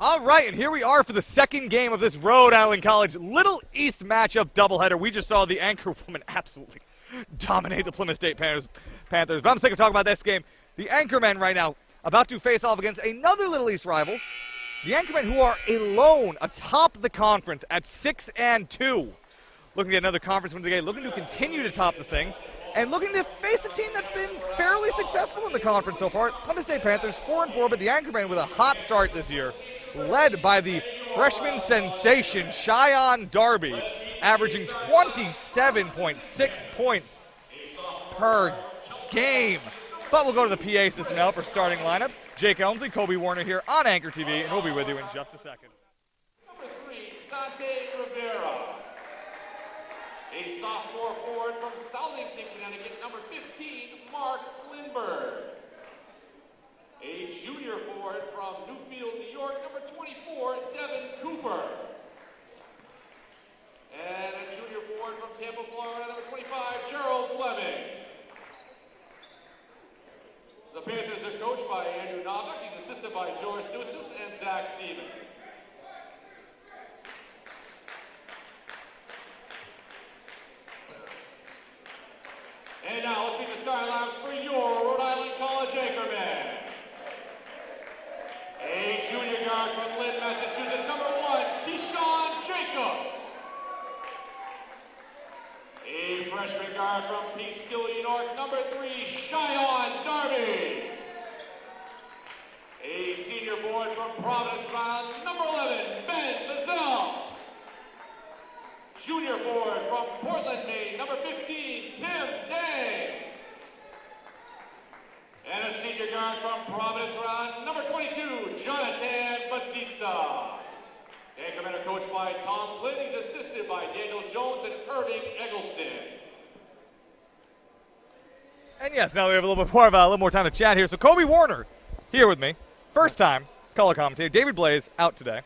All right, and here we are for the second game of this Rhode Island College Little East matchup doubleheader. We just saw the Anchorwoman absolutely dominate the Plymouth State Panthers. But I'm sick of talking about this game. The Anchormen right now about to face off against another Little East rival. The Anchormen, who are alone atop the conference at 6-2. Looking at another conference win today, looking to continue to top the thing. And looking to face a team that's been fairly successful in the conference so far. Plymouth State Panthers 4-4, but the Anchormen with a hot start this year, led by the freshman sensation Cheyenne Darby, averaging 27.6 points per game. But we'll go to the PA system now for starting lineups. Jake Elmsley, Kobe Warner here on Anchor TV, and we'll be with you in just a second. Number 3, Dante Rivera. A sophomore forward from Southington, Connecticut, number 15, Mark Lindbergh. A junior forward from Newfield, New York, number 24, Devin Cooper. And a junior forward from Tampa, Florida, number 25, Gerald Fleming. The Panthers are coached by Andrew Novak. He's assisted by George Newsis and Zach Stevens. And now let's meet the Skylabs for your Rhode Island College Anchorman. A junior guard from Lynn, Massachusetts, number 1, Keyshawn Jacobs. A freshman guard from Peekskill, New York, number 3, Cheyenne Darby. A senior forward from Providence, Rhode Island, number 11, Ben Bazell. Junior forward from Portland, Maine, number 15, Tim Day. And a senior guard from Providence, Rhode Island, number 22, Jonathan Batista. The Anchormen are coached by Tom Flynn. He's assisted by Daniel Jones and Irving Eggleston. And yes, now we have a little more time to chat here. So Kobe Warner here with me, first time color commentator. David Blaze out today.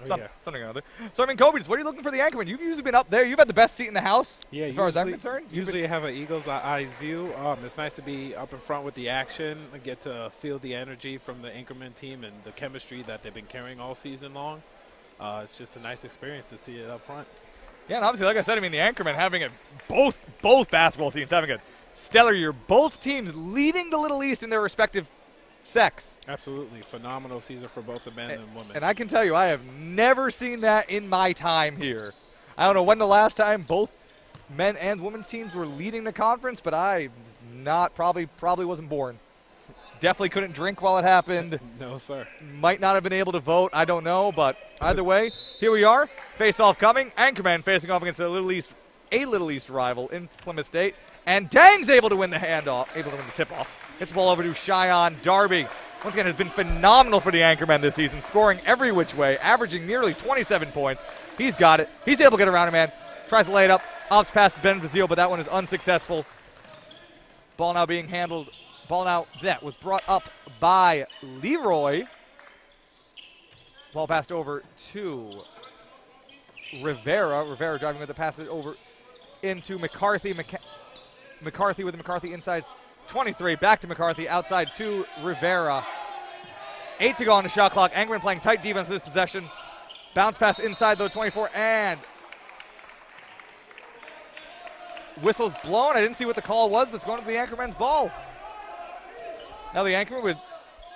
Something or other. So, I mean, Kobe, what are you looking for the Anchorman? You've usually been up there. You've had the best seat in the house, as far as I'm concerned. Usually I have an eagle's eye view. It's nice to be up in front with the action and get to feel the energy from the Anchorman team and the chemistry that they've been carrying all season long. It's just a nice experience to see it up front. Yeah, and obviously, like I said, I mean, the Anchorman having both basketball teams having a stellar year. Both teams leading the Little East in their respective sex. Absolutely. Phenomenal season for both the men and women. And I can tell you, I have never seen that in my time here. I don't know when the last time both men and women's teams were leading the conference, but I probably wasn't born. Definitely couldn't drink while it happened. No, sir. Might not have been able to vote. I don't know, but either way, here we are. Face-off coming. Anchorman facing off against a Little East rival in Plymouth State. And Dang's able to win the handoff, able to win the tip-off. Gets the ball over to Cheyenne Darby. Once again, has been phenomenal for the Anchormen this season, scoring every which way, averaging nearly 27 points. He's got it. He's able to get around a man. Tries to lay it up. Ops pass to Ben Vazil, but that one is unsuccessful. Ball now being handled. That was brought up by Leroy. Ball passed over to Rivera. Rivera driving with the pass it over into McCarthy. McCarthy with the McCarthy inside 23. Back to McCarthy. Outside to Rivera. 8 to go on the shot clock. Anchorman playing tight defense this possession. Bounce pass inside though, 24. And whistle's blown. I didn't see what the call was, but it's going to the Anchorman's ball. Now the Anchorman with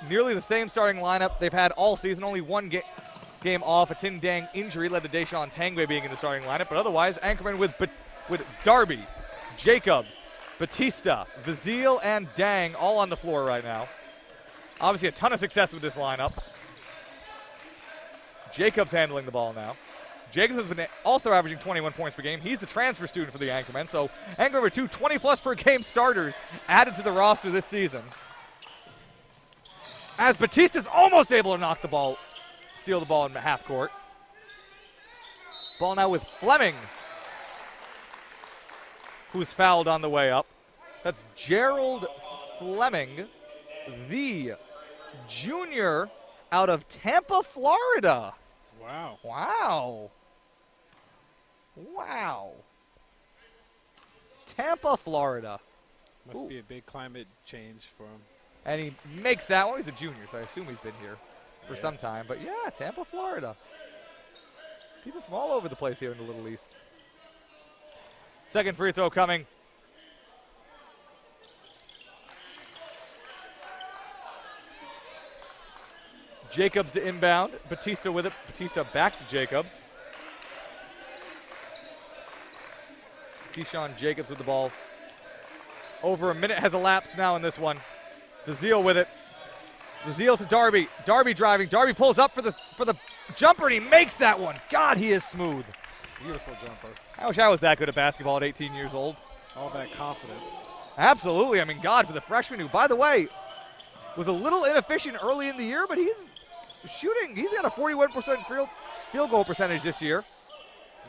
nearly the same starting lineup they've had all season. Only one game off. A Tin Dang injury led to Deshaun Tangway being in the starting lineup. But otherwise, Anchorman with Darby, Jacobs, Batista, Vazil, and Dang all on the floor right now. Obviously a ton of success with this lineup. Jacobs handling the ball now. Jacobs has been also averaging 21 points per game. He's a transfer student for the Anchormen. So Anchorman with 2 20-plus per game starters added to the roster this season. As Batista's almost able to steal the ball in half court. Ball now with Fleming, who's fouled on the way up. That's Gerald Fleming, the junior out of Tampa, Florida. Wow. Tampa, Florida. Must be a big climate change for him. And he makes that one. He's a junior, so I assume he's been here. for some time. But yeah, Tampa, Florida. People from all over the place here in the Little East. Second free throw coming. Jacobs to inbound. Batista with it. Batista back to Jacobs. Keyshawn Jacobs with the ball. Over a minute has elapsed now in this one. Bazile with it. Bazile to Darby. Darby driving. Darby pulls up for the jumper, and he makes that one. God, he is smooth. Beautiful jumper. I wish I was that good at basketball at 18 years old. All that confidence. Absolutely. I mean, God, for the freshman who, by the way, was a little inefficient early in the year, but he's shooting. He's got a 41% field goal percentage this year.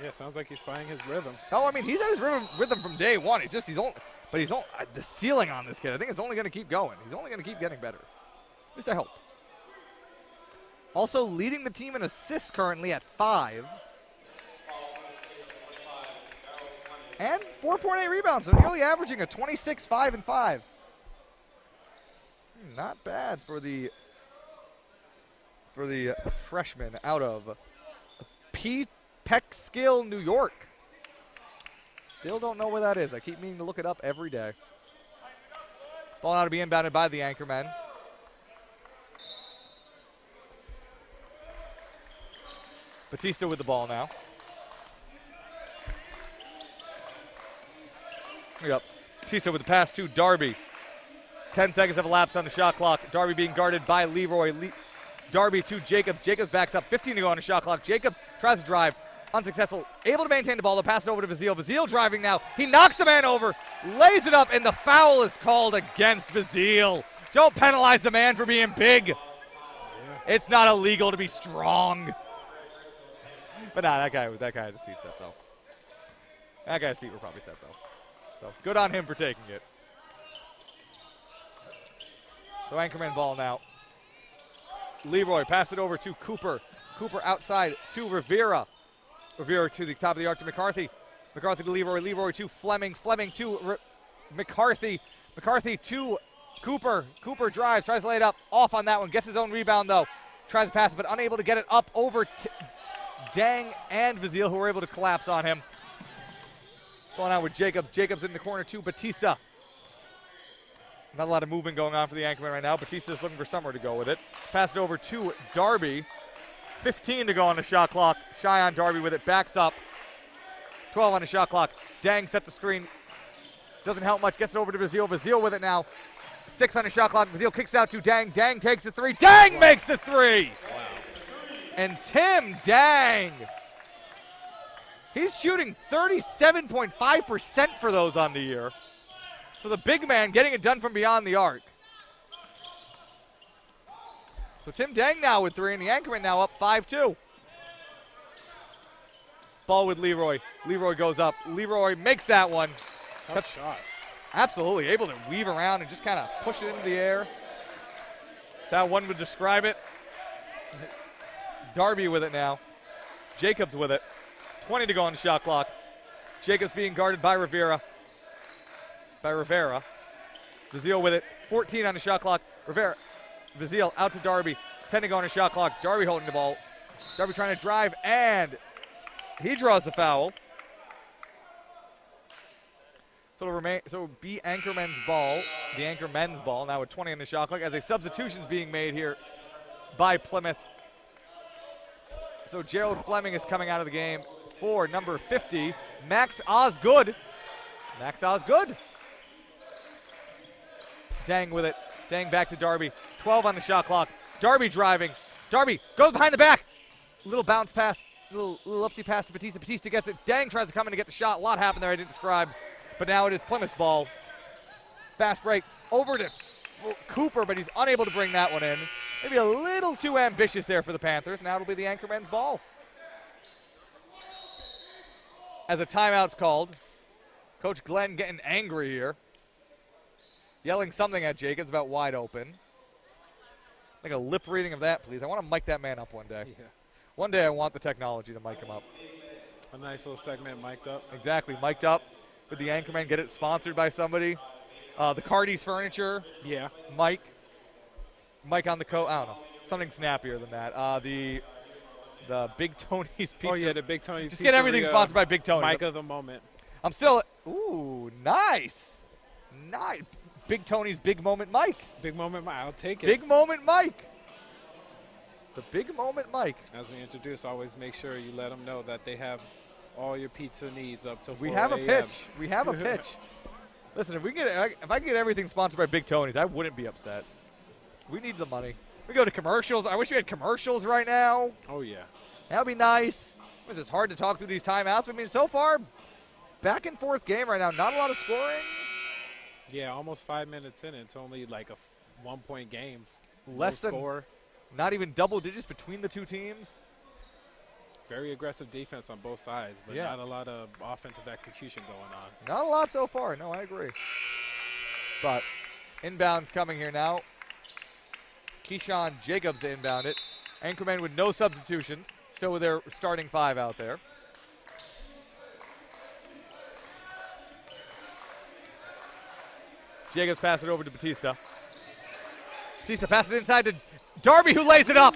Yeah, sounds like he's finding his rhythm. Oh, I mean, he's at his rhythm from day one. The ceiling on this kid, I think it's only going to keep going. He's only going to keep getting better. At least I hope. Also leading the team in assists currently at 5. And 4.8 rebounds, so nearly averaging a 26, 5, and 5. Not bad for the freshman out of Peekskill, New York. Still don't know where that is. I keep meaning to look it up every day. Ball now to be inbounded by the Anchormen. Batista with the ball now. Yep. Batista with the pass to Darby. 10 seconds have elapsed on the shot clock. Darby being guarded by Leroy. Darby to Jacobs. Jacobs backs up. 15 to go on the shot clock. Jacobs tries to drive. Unsuccessful. Able to maintain the ball. They'll pass it over to Bazile. Bazile driving now. He knocks the man over. Lays it up, and the foul is called against Bazile. Don't penalize the man for being big. Yeah. It's not illegal to be strong. But nah, that guy had his feet set, though. That guy's feet were probably set, though. So good on him for taking it. So Anchorman ball now. Leroy pass it over to Cooper. Cooper outside to Rivera. Rivera to the top of the arc to McCarthy. McCarthy to Leroy. Leroy to Fleming. Fleming to McCarthy. McCarthy to Cooper. Cooper drives, tries to lay it up. Off on that one. Gets his own rebound, though. Tries to pass it, but unable to get it up over Dang and Bazile, who were able to collapse on him. Going on with Jacobs. Jacobs in the corner to Batista. Not a lot of movement going on for the Anchorman right now. Batista's looking for somewhere to go with it. Pass it over to Darby. 15 to go on the shot clock. Shy on Darby with it. Backs up. 12 on the shot clock. Dang sets the screen. Doesn't help much. Gets it over to Bazile. Bazile with it now. 6 on the shot clock. Bazile kicks it out to Dang. Dang takes the 3. Dang makes the 3. Wow. And Tim Dang. He's shooting 37.5% for those on the year. So the big man getting it done from beyond the arc. So Tim Dang now with 3, and the Anchorman now up 5-2. Ball with Leroy. Leroy goes up. Leroy makes that one. Tough shot. Absolutely. Able to weave around and just kind of push it into the air. That's how one would describe it. Darby with it now. Jacobs with it. 20 to go on the shot clock. Jacobs being guarded by Rivera. Bazile with it. 14 on the shot clock. Bazile out to Darby. 10 to go on the shot clock. Darby holding the ball. Darby trying to drive, and he draws the foul. So it'll be Anchorman's ball. The Anchormen's ball now with 20 on the shot clock as a substitution's being made here by Plymouth. So Gerald Fleming is coming out of the game for number 50, Max Osgood. Dang with it. Dang back to Darby. 12 on the shot clock. Darby driving. Darby goes behind the back. Little bounce pass. Little upsy pass to Batista. Batista gets it. Dang tries to come in to get the shot. A lot happened there I didn't describe. But now it is Plymouth's ball. Fast break over to Cooper, but he's unable to bring that one in. Maybe a little too ambitious there for the Panthers. Now it'll be the Anchorman's ball. As a timeout's called. Coach Glenn getting angry here. Yelling something at Jacobs about wide open. Like a lip reading of that, please. I want to mic that man up one day. Yeah. One day I want the technology to mic him up. A nice little segment mic'd up. Exactly, mic'd up with the Anchorman. Get it sponsored by somebody. The Cardi's Furniture. Yeah. Mike on the coat. I don't know. something snappier than that. The Big Tony's Pizza. Oh yeah, the Big Tony's. Just get everything sponsored by Big Tony. Mic of the moment. I'm still. Ooh, nice. Nice. Big Tony's Big Moment Mike. Big moment, I'll take it. Big Moment Mike. The Big Moment Mike. As we introduce, always make sure you let them know that they have all your pizza needs up to 4 We have a a.m. pitch. We have a pitch. Listen, if I can get everything sponsored by Big Tony's, I wouldn't be upset. We need the money. We go to commercials. I wish we had commercials right now. Oh yeah. That would be nice. It's hard to talk through these timeouts. I mean, so far, back and forth game right now. Not a lot of scoring. Yeah, almost 5 minutes in. It's only like a 1 point game. Less no than score. Not even double digits between the two teams. Very aggressive defense on both sides, but Yeah. not a lot of offensive execution going on. Not a lot so far. No, I agree. But inbounds coming here now. Keyshawn Jacobs to inbound it. Anchorman with no substitutions. Still with their starting 5 out there. Jacobs pass it over to Batista. Batista passes it inside to Darby, who lays it up.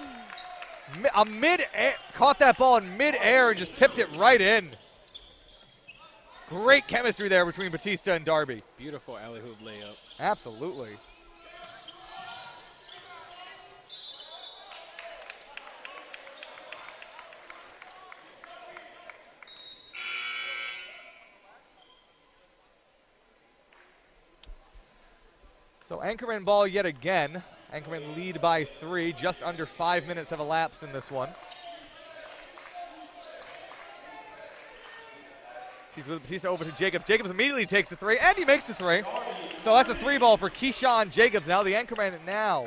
Caught that ball in mid-air and just tipped it right in. Great chemistry there between Batista and Darby. Beautiful alley-oop layup. Absolutely. So Anchorman ball yet again. Anchorman lead by 3. Just under 5 minutes have elapsed in this one. He's with Batista over to Jacobs. Jacobs immediately takes the 3, and he makes the 3. So that's a 3 ball for Keyshawn Jacobs. Now the Anchorman now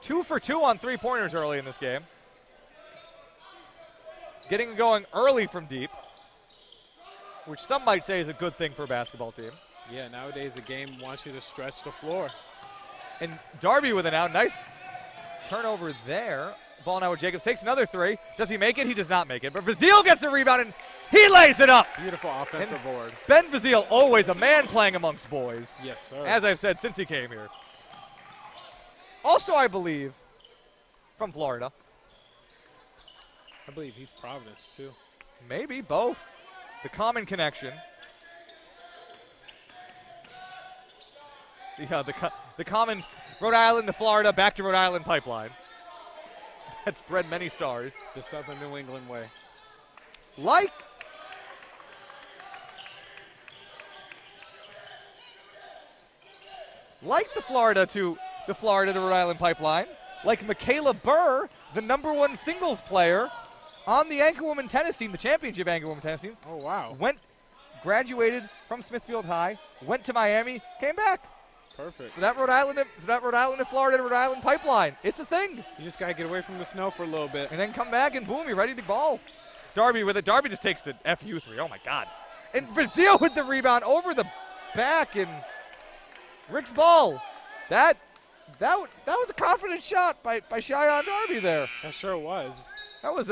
2 for 2 on 3-pointers early in this game. Getting going early from deep, which some might say is a good thing for a basketball team. Yeah, nowadays the game wants you to stretch the floor. And Darby with it now. Nice turnover there. Ball now with Jacobs. Takes another 3. Does he make it? He does not make it. But Vazile gets the rebound, and he lays it up. Beautiful offensive board. Ben Vazile, always a man playing amongst boys. Yes, sir. As I've said since he came here. Also, I believe, from Florida. I believe he's Providence, too. Maybe both. The common connection. Yeah, the common Rhode Island to Florida, back to Rhode Island pipeline. That's bred many stars. The Southern New England way. Like the Florida to Rhode Island pipeline. Like Michaela Burr, the #1 singles player on the Anchorwoman tennis team, the championship Anchorwoman tennis team. Oh, wow. Graduated from Smithfield High, went to Miami, came back. Perfect. So that Rhode Island to Florida to Rhode Island pipeline. It's a thing. You just got to get away from the snow for a little bit. And then come back and boom, you're ready to ball. Darby with it. Darby just takes the FU 3. Oh my God. And Vazile with the rebound over the back, and Rick's ball. That was a confident shot by Cheyenne Darby there. That sure was. That was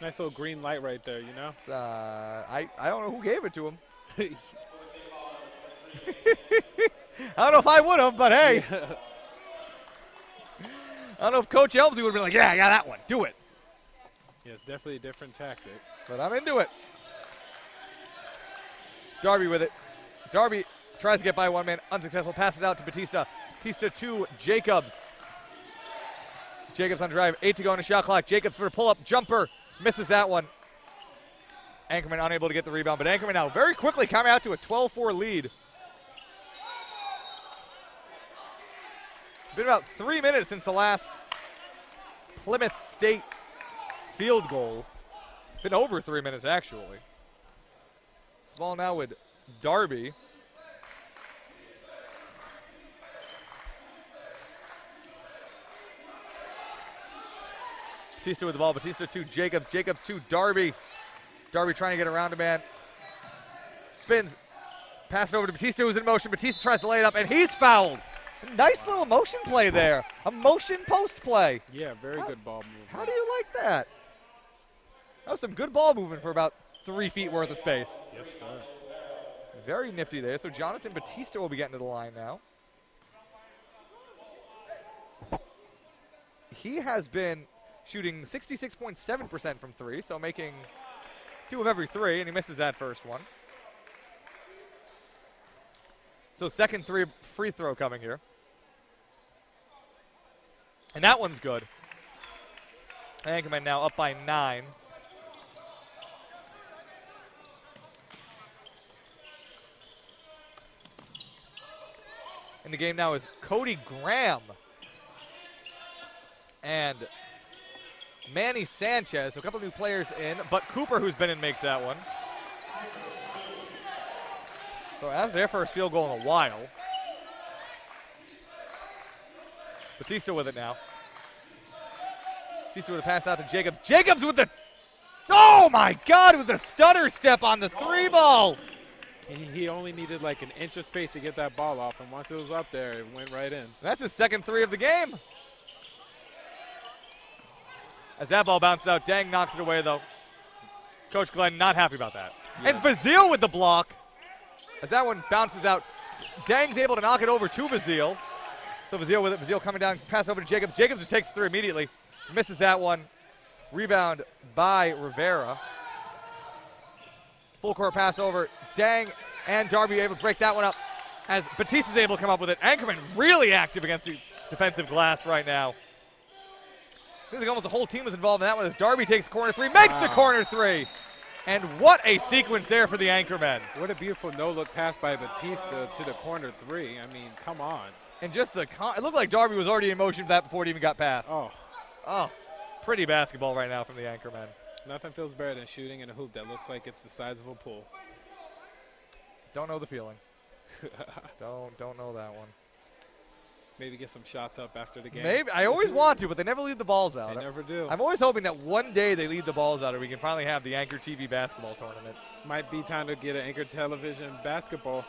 Nice little green light right there, you know? I don't know who gave it to him. I don't know if I would have, but hey. I don't know if Coach Elmsey would have been like, yeah, that one. Do it. Yeah, it's definitely a different tactic. But I'm into it. Darby with it. Darby tries to get by one man. Unsuccessful. Passes out to Batista. Batista to Jacobs. Jacobs on drive. 8 to go in the shot clock. Jacobs for a pull-up jumper. Misses that one. Anchorman unable to get the rebound. But Anchorman now very quickly coming out to a 12-4 lead. Been about 3 minutes since the last Plymouth State field goal. Been over 3 minutes, actually. This ball now with Darby. Batista with the ball. Batista to Jacobs. Jacobs to Darby. Darby trying to get around a man. Spins. Pass it over to Batista, who's in motion. Batista tries to lay it up, and he's fouled. Nice little motion play there. A motion post play. Yeah, very good ball movement. How do you like that? That was some good ball movement for about 3 feet worth of space. Yes, sir. Very nifty there. So Jonathan Batista will be getting to the line now. he has been shooting 66.7% from 3, so making 2 of every 3, and he misses that first one. So second free throw coming here. And that one's good. Anchorman now up by 9. In the game now is Cody Graham and Manny Sanchez. So a couple new players in, but Cooper, who's been in, makes that one. So that's their first field goal in a while. Batista with it now. Batista with a pass out to Jacobs. Jacobs with the, oh my God, with the stutter step on the 3 ball. He only needed like an inch of space to get that ball off, and once it was up there, it went right in. That's his second 3 of the game. As that ball bounces out, Dang knocks it away, though. Coach Glenn not happy about that. Yeah. And Vazil with the block. As that one bounces out, Dang's able to knock it over to Vazil. So Vazil with it. Vazil coming down, pass over to Jacobs. Jacobs just takes 3 immediately. Misses that one. Rebound by Rivera. Full court pass over. Dang and Darby able to break that one up as Batista's able to come up with it. Anchorman really active against the defensive glass right now. Seems like almost the whole team was involved in that one as Darby takes corner 3, makes the corner 3. And what a sequence there for the Anchormen. What a beautiful no-look pass by Batista to the corner 3. I mean, come on. And just it looked like Darby was already in motion for that before it even got past. Oh, pretty basketball right now from the Anchormen. Nothing feels better than shooting in a hoop that looks like it's the size of a pool. Don't know the feeling. don't know that one. Maybe get some shots up after the game. Maybe. I always want to, but they never leave the balls out. They never do. I'm always hoping that one day they leave the balls out or we can finally have the Anchor TV basketball tournament. Might be time to get an Anchor Television basketball.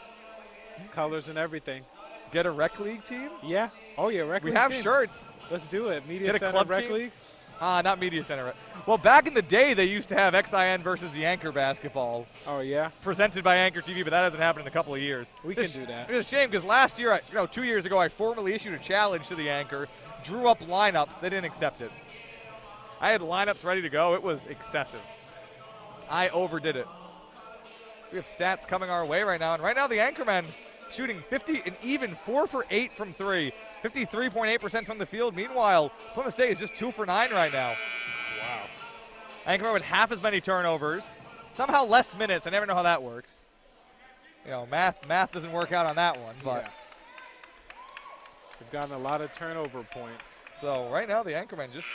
Colors and everything. Get a rec league team? Yeah. Oh, yeah, rec league We have team. shirts. Let's do it. Media Get a Center club rec team? league. Not Media Center. Well, back in the day, they used to have XIN versus the Anchor basketball Oh, yeah? presented by Anchor TV, but that hasn't happened in a couple of years. We can do that. It's a shame because last year, 2 years ago, I formally issued a challenge to the Anchor, drew up lineups. They didn't accept it. I had lineups ready to go. It was excessive. I overdid it. We have stats coming our way right now, and right now the Anchormen shooting 50 and even 4 for 8 from 3, 53.8% from the field. Meanwhile, Plymouth State is just 2 for 9 right now. Wow. Anchorman with half as many turnovers, somehow less minutes. I never know how that works. Math doesn't work out on that one, but Yeah. They've gotten a lot of turnover points. so right now the Anchorman just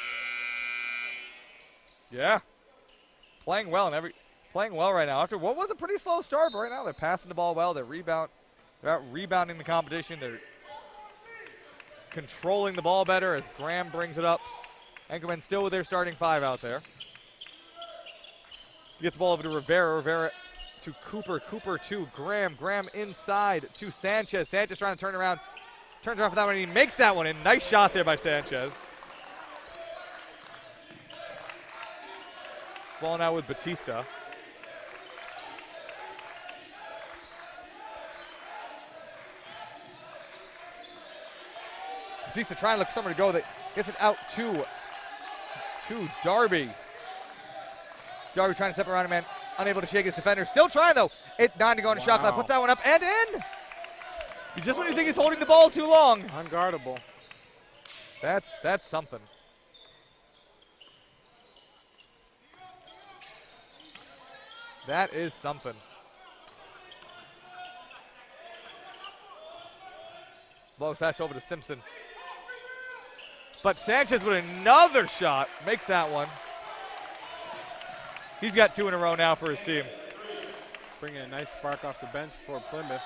playing well right now. After what was a pretty slow start, but right now they're passing the ball well. They're out rebounding the competition. They're controlling the ball better as Graham brings it up. Anchorman still with their starting 5 out there. He gets the ball over to Rivera. Rivera to Cooper. Cooper to Graham. Graham inside to Sanchez. Sanchez trying to turn around. Turns around for that one, and he makes that one in. Nice shot there by Sanchez. Ball now with Batista. Batista trying to look for somewhere to go. That gets it out to Darby. Darby trying to step around him, man. Unable to shake his defender. Still trying, though. 8-9 to go on the shot clock. Puts that one up and in. Just when you think he's holding the ball too long. Unguardable. That's something. That is something. Ball is passed over to Simpson. But Sanchez with another shot makes that one. He's got 2 in a row now for his team. Bringing a nice spark off the bench for Plymouth.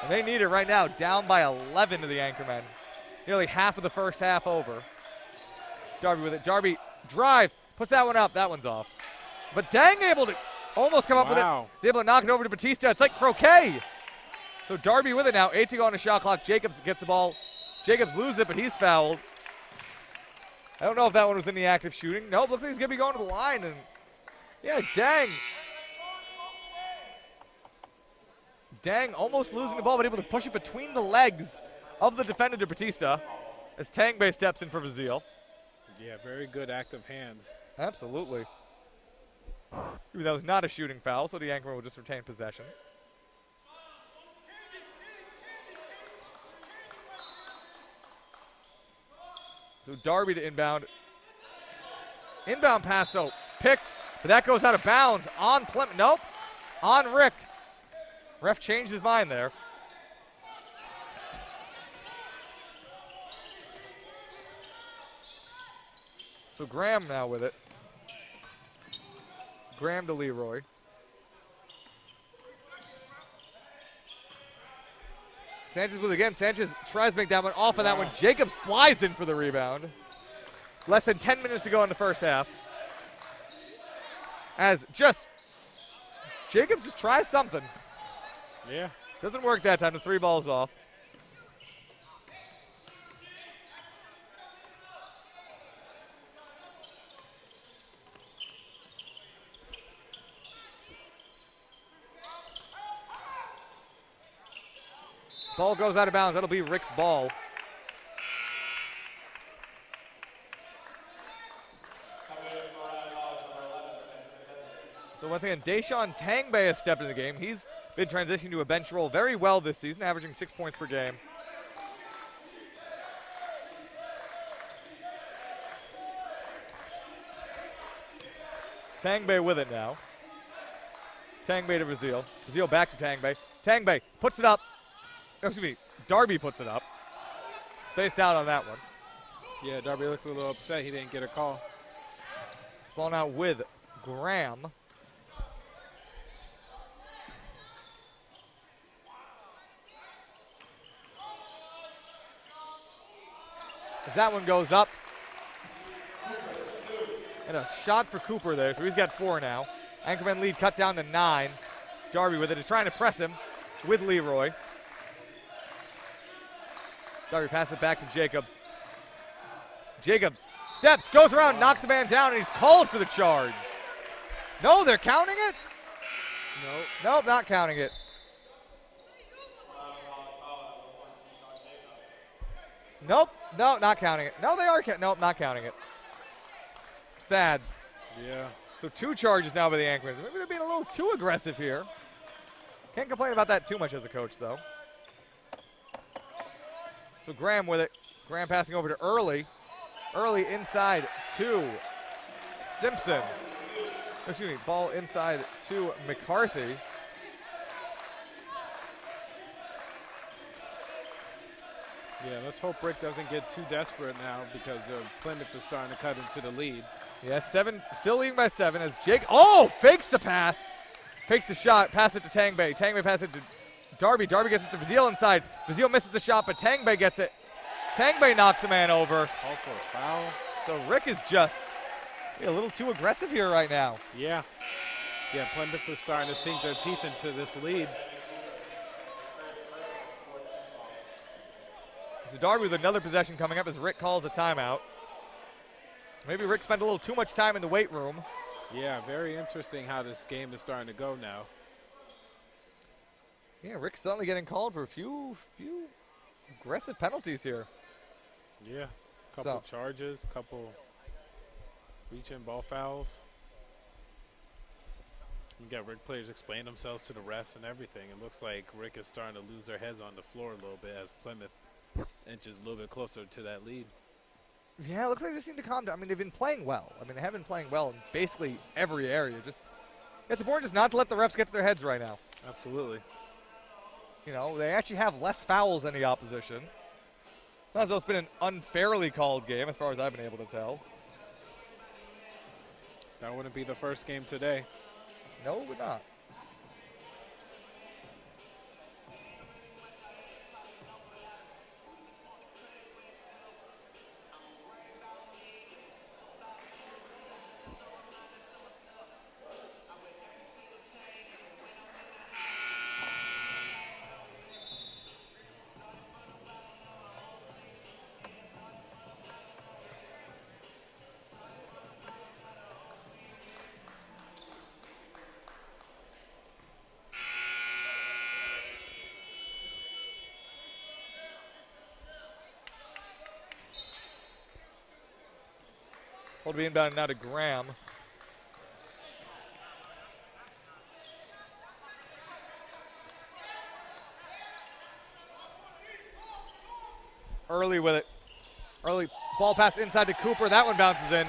And they need it right now, down by 11 to the Anchormen. Nearly half of the first half over. Darby with it. Darby drives, puts that one up. That one's off. But Dang able to almost come up with it. He's able to knock it over to Batista. It's like croquet. So Darby with it now. 8 to go on the shot clock. Jacobs gets the ball. Jacobs loses it, but he's fouled. I don't know if that one was in the active shooting. Nope, looks like he's going to be going to the line. And yeah, Dang almost losing the ball, but able to push it between the legs of the defender to Batista as Tangbay steps in for Vazil. Yeah, very good active hands. Absolutely. That was not a shooting foul, so the Anchorman will just retain possession. So Darby to inbound. Inbound pass, though, picked, but that goes out of bounds on Plymouth. Nope, on Rick. Ref changed his mind there. So Graham now with it. Graham to Leroy. Sanchez with it again. Sanchez tries to make that one off of that one. Jacobs flies in for the rebound. Less than 10 minutes to go in the first half. As Jacobs just tries something. Yeah. Doesn't work that time. The 3 ball's off. Ball goes out of bounds. That'll be Rick's ball. So once again, Deshaun Tangbay has stepped in the game. He's been transitioning to a bench role very well this season, averaging 6 points per game. Tangbay with it now. Tangbay to Brazil. Brazil back to Tangbay. Tangbay puts it up. Oh, excuse me. Darby puts it up. Spaced out on that one. Yeah, Darby looks a little upset he didn't get a call. This ball now with Graham. As that one goes up. And a shot for Cooper there, so he's got 4 now. Anchorman lead cut down to 9. Darby with it, is trying to press him with Leroy. Darby passes it back to Jacobs. Jacobs steps, goes around, knocks the man down, and he's called for the charge. No, they're counting it? Nope, not counting it. Nope, no, not counting it. No, they are nope, not counting it. Sad. Yeah. So 2 charges now by the Anchormen. Maybe they're being a little too aggressive here. Can't complain about that too much as a coach, though. So Graham with it. Graham passing over to Early. Early inside to Simpson. Excuse me, ball inside to McCarthy. Yeah, let's hope Rick doesn't get too desperate now because Plymouth is starting to cut into the lead. Yeah, 7, still leading by 7 as Jake, fakes the pass. Fakes the shot, pass it to Tangbay. Tangbay passes it to Darby. Darby gets it to Vazil inside. Vazil misses the shot, but Tangbay gets it. Tangbay knocks the man over. Call for a foul. So Rick is just a little too aggressive here right now. Yeah. Yeah, Plymouth is starting to sink their teeth into this lead. So Darby with another possession coming up as Rick calls a timeout. Maybe Rick spent a little too much time in the weight room. Yeah, very interesting how this game is starting to go now. Yeah, Rick's suddenly getting called for a few aggressive penalties here. Yeah, couple charges, couple reach-in ball fouls. You got Rick players explain themselves to the refs and everything. It looks like Rick is starting to lose their heads on the floor a little bit as Plymouth inches a little bit closer to that lead. Yeah, it looks like they just need to calm down. I mean, they've been playing well. I mean, they have been playing well in basically every area. It's important just not to let the refs get to their heads right now. Absolutely. You know, they actually have less fouls than the opposition. It's not as though it's been an unfairly called game as far as I've been able to tell. That wouldn't be the first game today. No, it would not. Ball to be inbound now to Graham. Early with it. Early ball pass inside to Cooper. That one bounces in.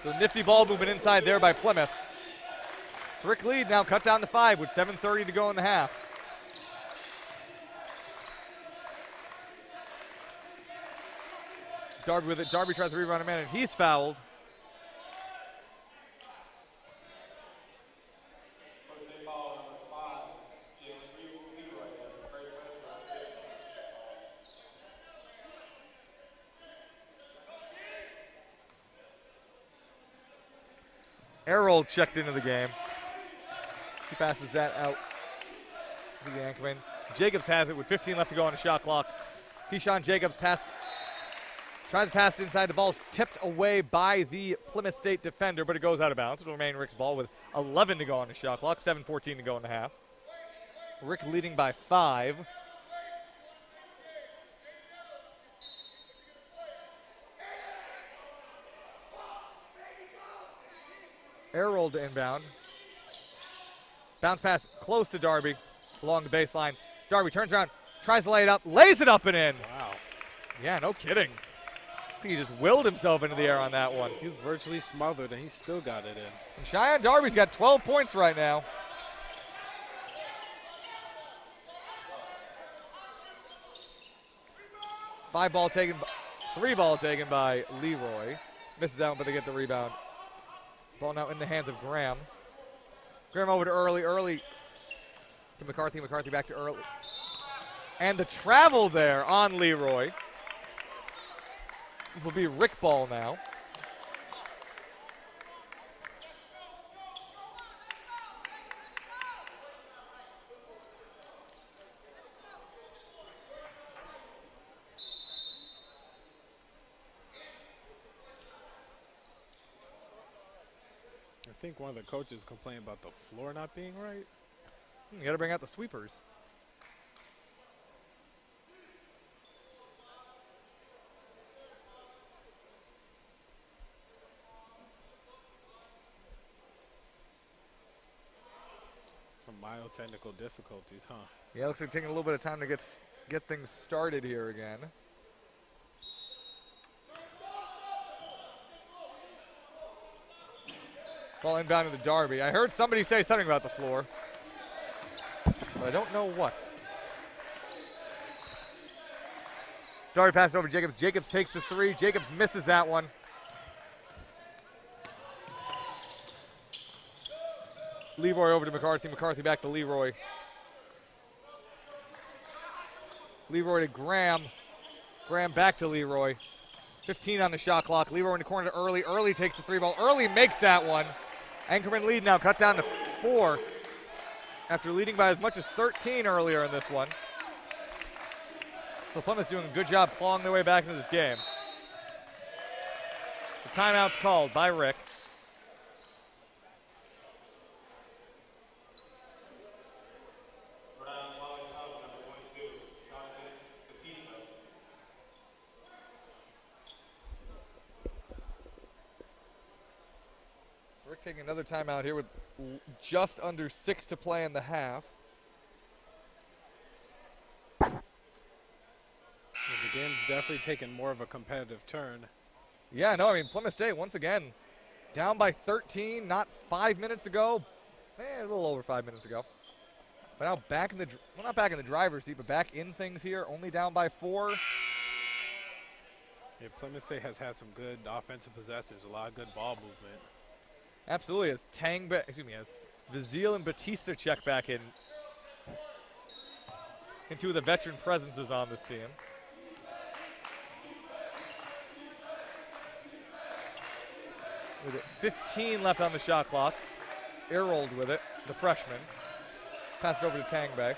So nifty ball movement inside there by Plymouth. Rick lead now cut down to 5 with 7:30 to go in the half. Darby with it. Darby tries to rebound a man, and he's fouled. Errol checked into the game. He passes that out to the Anchorman. Jacobs has it with 15 left to go on the shot clock. Keyshawn Jacobs tries to pass it inside. The ball's tipped away by the Plymouth State defender, but it goes out of bounds. It'll remain Rick's ball with 11 to go on the shot clock. 7:14 to go in the half. Rick leading by 5. Errol to inbound. Bounce pass close to Darby along the baseline. Darby turns around, tries to lay it up, lays it up and in. Wow. Yeah, no kidding. I think he just willed himself into the air on that one. He was virtually smothered, and he still got it in. And Cheyenne Darby's got 12 points right now. Three ball taken by Leroy. Misses that one, but they get the rebound. Ball now in the hands of Graham. Graham over to Early to McCarthy. McCarthy back to Early. And the travel there on Leroy. This will be Rick ball now. I think one of the coaches complained about the floor not being right. You got to bring out the sweepers. Some mild technical difficulties, huh? Yeah, looks like taking a little bit of time to get things started here again. Ball inbound to Darby. I heard somebody say something about the floor, but I don't know what. Darby passes over Jacobs. Jacobs takes the 3. Jacobs misses that one. Leroy over to McCarthy. McCarthy back to Leroy. Leroy to Graham. Graham back to Leroy. 15 on the shot clock. Leroy in the corner to Early. Early takes the 3 ball. Early makes that one. Anchorman lead now cut down to 4 after leading by as much as 13 earlier in this one. So Plymouth doing a good job clawing their way back into this game. The timeout's called by Rick. Taking another timeout here with just under 6 to play in the half. Well, the game's definitely taken more of a competitive turn. Yeah, no, I mean, Plymouth State, once again, down by 13, not 5 minutes ago. A little over 5 minutes ago. But now back in the, well, not back in the driver's seat, but back in things here, only down by 4. Yeah, Plymouth State has had some good offensive possessions, a lot of good ball movement. Absolutely, as Vazil and Batista check back in. And 2 of the veteran presences on this team. With 15 left on the shot clock. Errol with it, the freshman. Pass it over to Tangbay.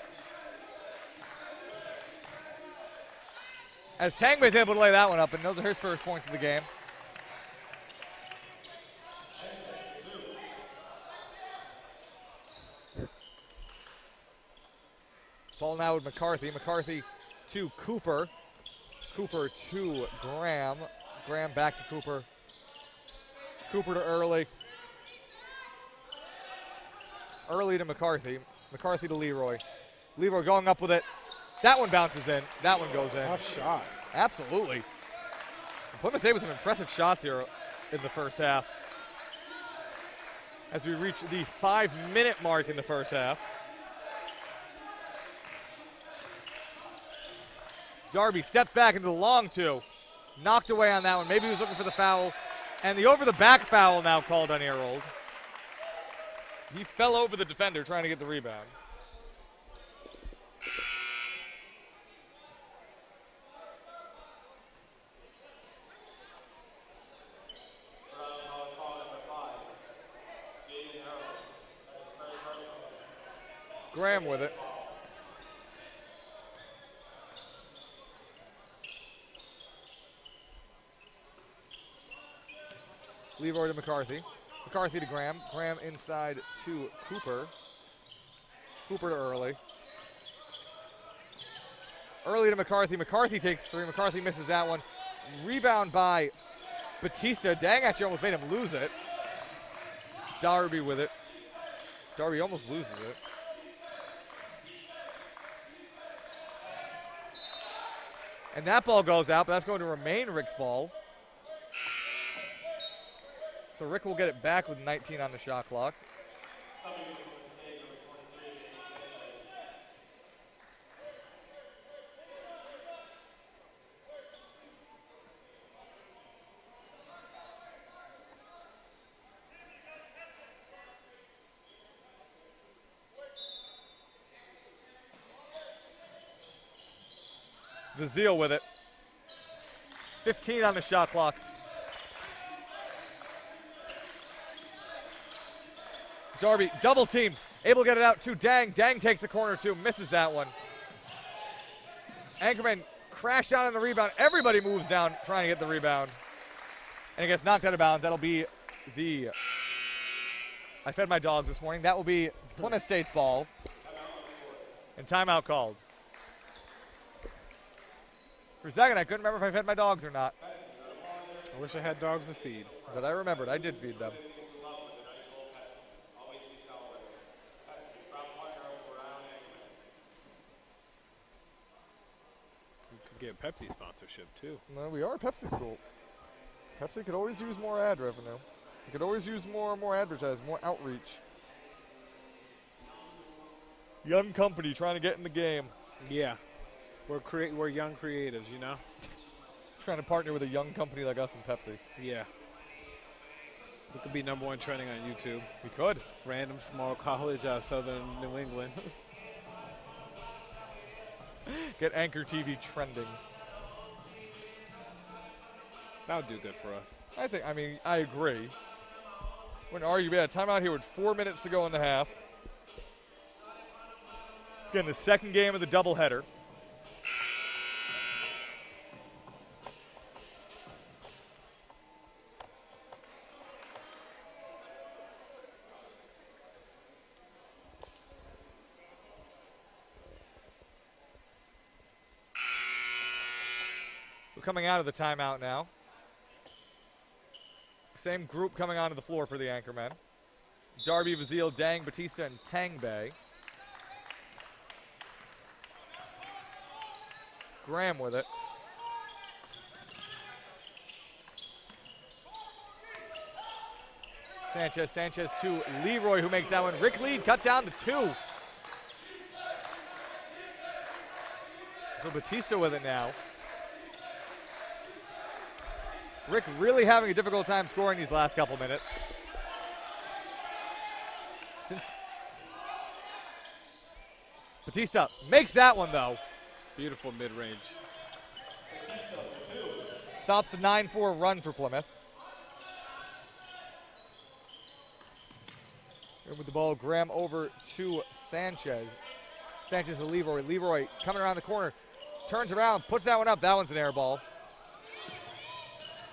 As Tangbay's able to lay that one up, and those are his first points of the game. Ball now with McCarthy. McCarthy to Cooper. Cooper to Graham. Graham back to Cooper. Cooper to Early. Early to McCarthy. McCarthy to Leroy. Leroy going up with it. That one bounces in. That one goes in. Tough shot. Absolutely. Plymouth State with some impressive shots here in the first half. As we reach the 5-minute mark in the first half. Darby steps back into the long two. Knocked away on that one. Maybe he was looking for the foul. And the over-the-back foul now called on Aerold. He fell over the defender trying to get the rebound. Graham with it. Leroy to McCarthy. McCarthy to Graham. Graham inside to Cooper. Cooper to Early. Early to McCarthy. McCarthy takes three. McCarthy misses that one. Rebound by Batista. Dang, actually almost made him lose it. Darby with it. Darby almost loses it. And that ball goes out, but that's going to remain Rick's ball. So Rick will get it back with 19 on the shot clock. Vazile with it. 15 on the shot clock. Darby, double team, able to get it out to Dang. Dang takes the corner two, misses that one. Anchorman crashed down on the rebound. Everybody moves down trying to get the rebound. And it gets knocked out of bounds. That'll be the, I fed my dogs this morning. That will be Plymouth State's ball. And timeout called. For a second, I couldn't remember if I fed my dogs or not. I wish I had dogs to feed. But I remembered, I did feed them. Get Pepsi sponsorship too. No, we are a Pepsi school. Pepsi could always use more ad revenue. We could always use more advertising, more outreach. Young company trying to get in the game. Yeah, we're young creatives, you know. Trying to partner with a young company like us and Pepsi. Yeah. We could be #1 trending on YouTube. We could. Random small college out of southern New England. Get Anchor TV trending. That would do good for us. I agree. Wouldn't argue. We had a timeout here with 4 minutes to go in the half. Again, the second game of the doubleheader. Coming out of the timeout now. Same group coming onto the floor for the Anchormen. Darby, Vazile, Dang, Batista, and Tangbay. Graham with it. Sanchez to Leroy, who makes that one. Rick lead cut down to 2. So Batista with it now. Rick really having a difficult time scoring these last couple minutes. Batista makes that one, though. Beautiful mid-range. Stops a 9-4 run for Plymouth. And with the ball, Graham over to Sanchez. Sanchez to Leroy. Leroy coming around the corner. Turns around, puts that one up. That one's an air ball.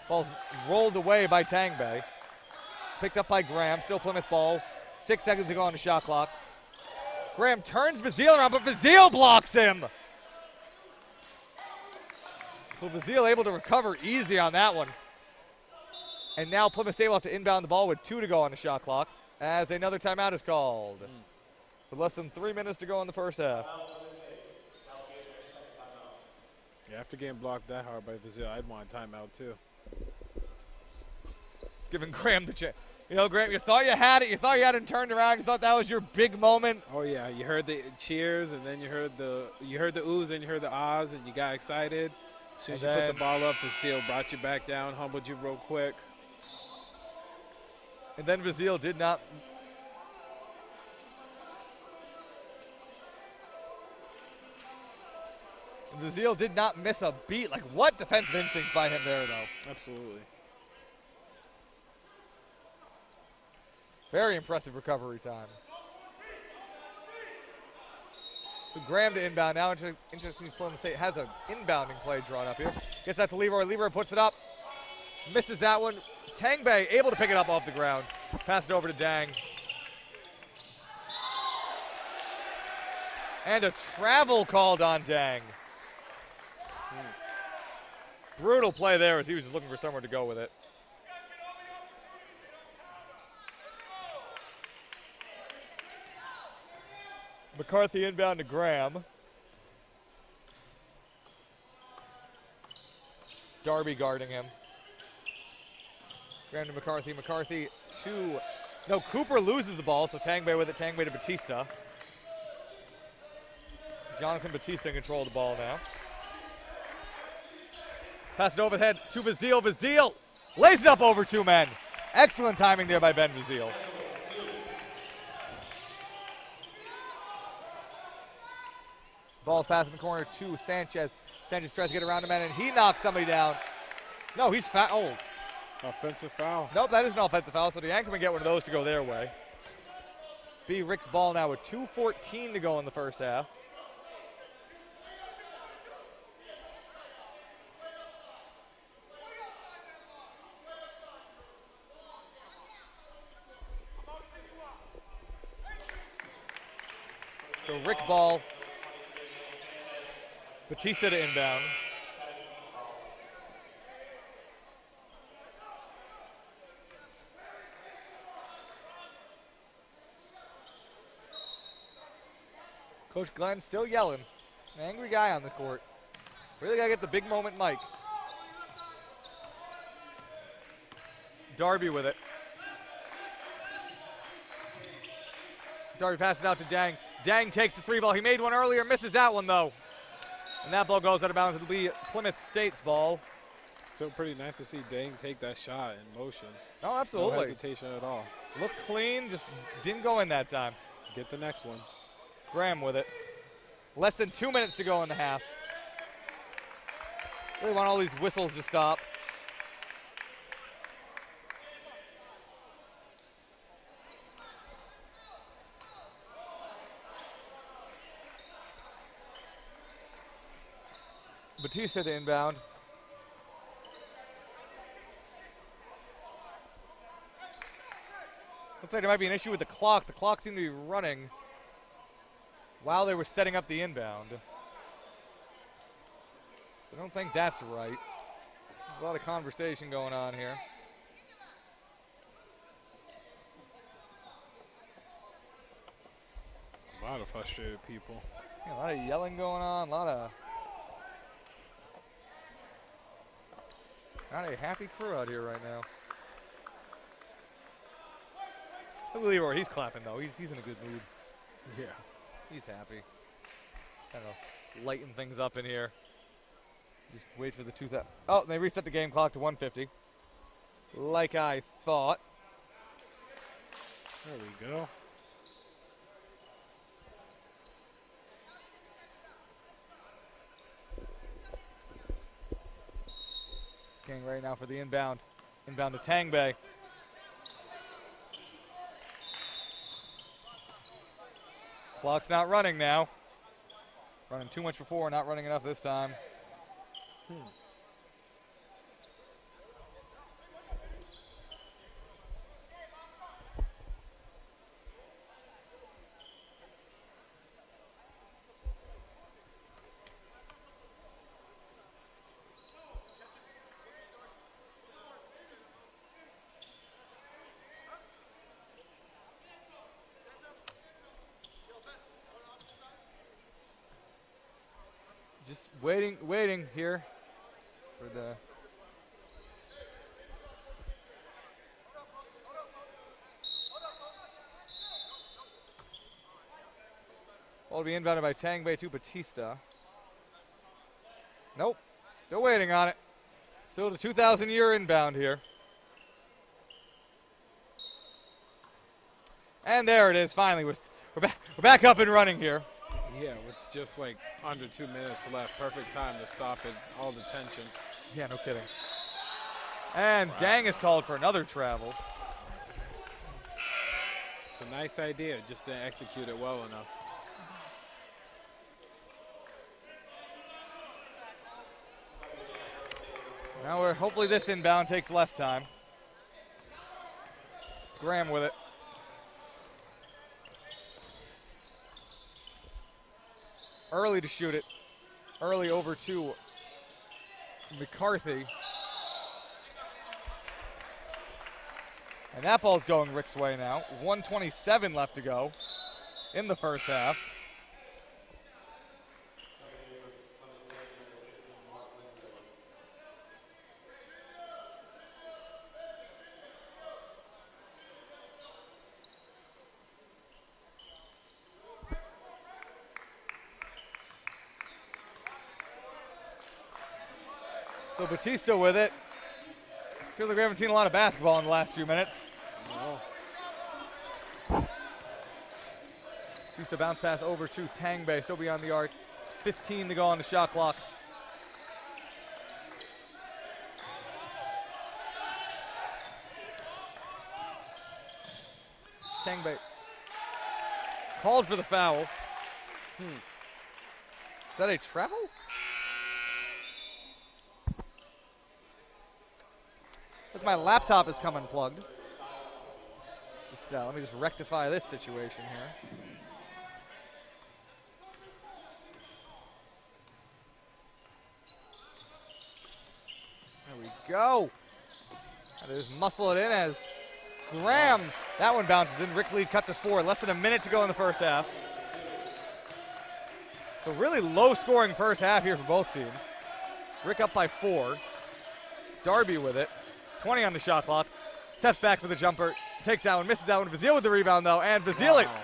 Ball's rolled away by Tangbay. Picked up by Graham. Still Plymouth ball. 6 seconds to go on the shot clock. Graham turns Vazile around, but Vazile blocks him. So Vazile able to recover easy on that one. And now Plymouth State will have to inbound the ball with 2 to go on the shot clock as another timeout is called. With less than 3 minutes to go in the first half. Yeah, after getting blocked that hard by Vazil, I'd want a timeout too. Giving Graham the chance. You know, Graham, you thought you had it. You thought you had it turned around. You thought that was your big moment. Oh yeah, you heard the cheers, and then you heard the oohs, and you heard the ahs, and you got excited. As soon as you put the ball up, Vazil brought you back down, humbled you real quick. And then Vazil did not. Vazil did not miss a beat. Like, what defensive instincts by him there, though. Absolutely. Very impressive recovery time. So Graham to inbound. Now interesting, Plymouth State has an inbounding play drawn up here. Gets that to Leroy. Leroy puts it up. Misses that one. Tangbay able to pick it up off the ground. Pass it over to Dang. And a travel called on Dang. Brutal play there as he was just looking for somewhere to go with it. McCarthy inbound to Graham. Darby guarding him. Graham to McCarthy. McCarthy to... No, Cooper loses the ball, so Tangbay with it. Tangbay to Batista. Jonathan Batista in control of the ball now. Pass it overhead to Vazil. Vazil lays it up over 2 men. Excellent timing there by Ben Vazil. Ball's passing the corner to Sanchez. Sanchez tries to get around a man, and he knocks somebody down. No, he's foul. Oh. Offensive foul. Nope, that is an offensive foul, so the Anchormen get one of those to go their way. B. Rick's ball now with 2:14 to go in the first half. So Rick ball. Batista to inbound. Coach Glenn still yelling. An angry guy on the court. Really got to get the big moment Mike. Darby with it. Darby passes out to Dang. Dang takes the 3 ball. He made one earlier, misses that one though. And that ball goes out of bounds. It'll be Plymouth State's ball. Still pretty nice to see Dang take that shot in motion. Oh, absolutely. No hesitation at all. Looked clean, just didn't go in that time. Get the next one. Graham with it. Less than 2 minutes to go in the half. Really want all these whistles to stop. Batista to inbound. Looks like there might be an issue with the clock. The clock seemed to be running while they were setting up the inbound. So I don't think that's right. There's a lot of conversation going on here. A lot of frustrated people. Yeah, a lot of yelling going on, a lot of not a happy crew out here right now. Look at Leroy, he's clapping though. He's in a good mood. Yeah. He's happy. Kind of lighten things up in here. Just wait for the 2,000. Oh, they reset the game clock to 150. Like I thought. There we go. Getting ready now for the inbound. Inbound to Tangbay. Clock's not running now. Running too much before, not running enough this time. Just waiting here for the. Ball to be inbounded by Tangbay to Batista. Nope. Still waiting on it. Still the 2,000-year inbound here. And there it is, finally. We're back up and running here. Yeah, with just like under 2 minutes left. Perfect time to stop it. All the tension. Yeah, no kidding. And wow. Dang is called for another travel. It's a nice idea, just to execute it well enough. Now hopefully this inbound takes less time. Graham with it. Early to shoot it. Early over to McCarthy. And that ball's going Rick's way now. 1:27 left to go in the first half. So Batista with it. Feels like we haven't seen a lot of basketball in the last few minutes. No. Batista bounce pass over to Tangbay, still beyond the arc. 15 to go on the shot clock. Tangbay called for the foul. Is that a travel? Because my laptop is coming unplugged. Let me just rectify this situation here. There we go. And they just muscle it in as Graham. That one bounces in. Rick lead cut to 4. Less than a minute to go in the first half. So really low scoring first half here for both teams. Rick up by 4. Darby with it. 20 on the shot clock. Steps back for the jumper. Takes that one. Misses that one. Vazile with the rebound though. And Vazile. Wow.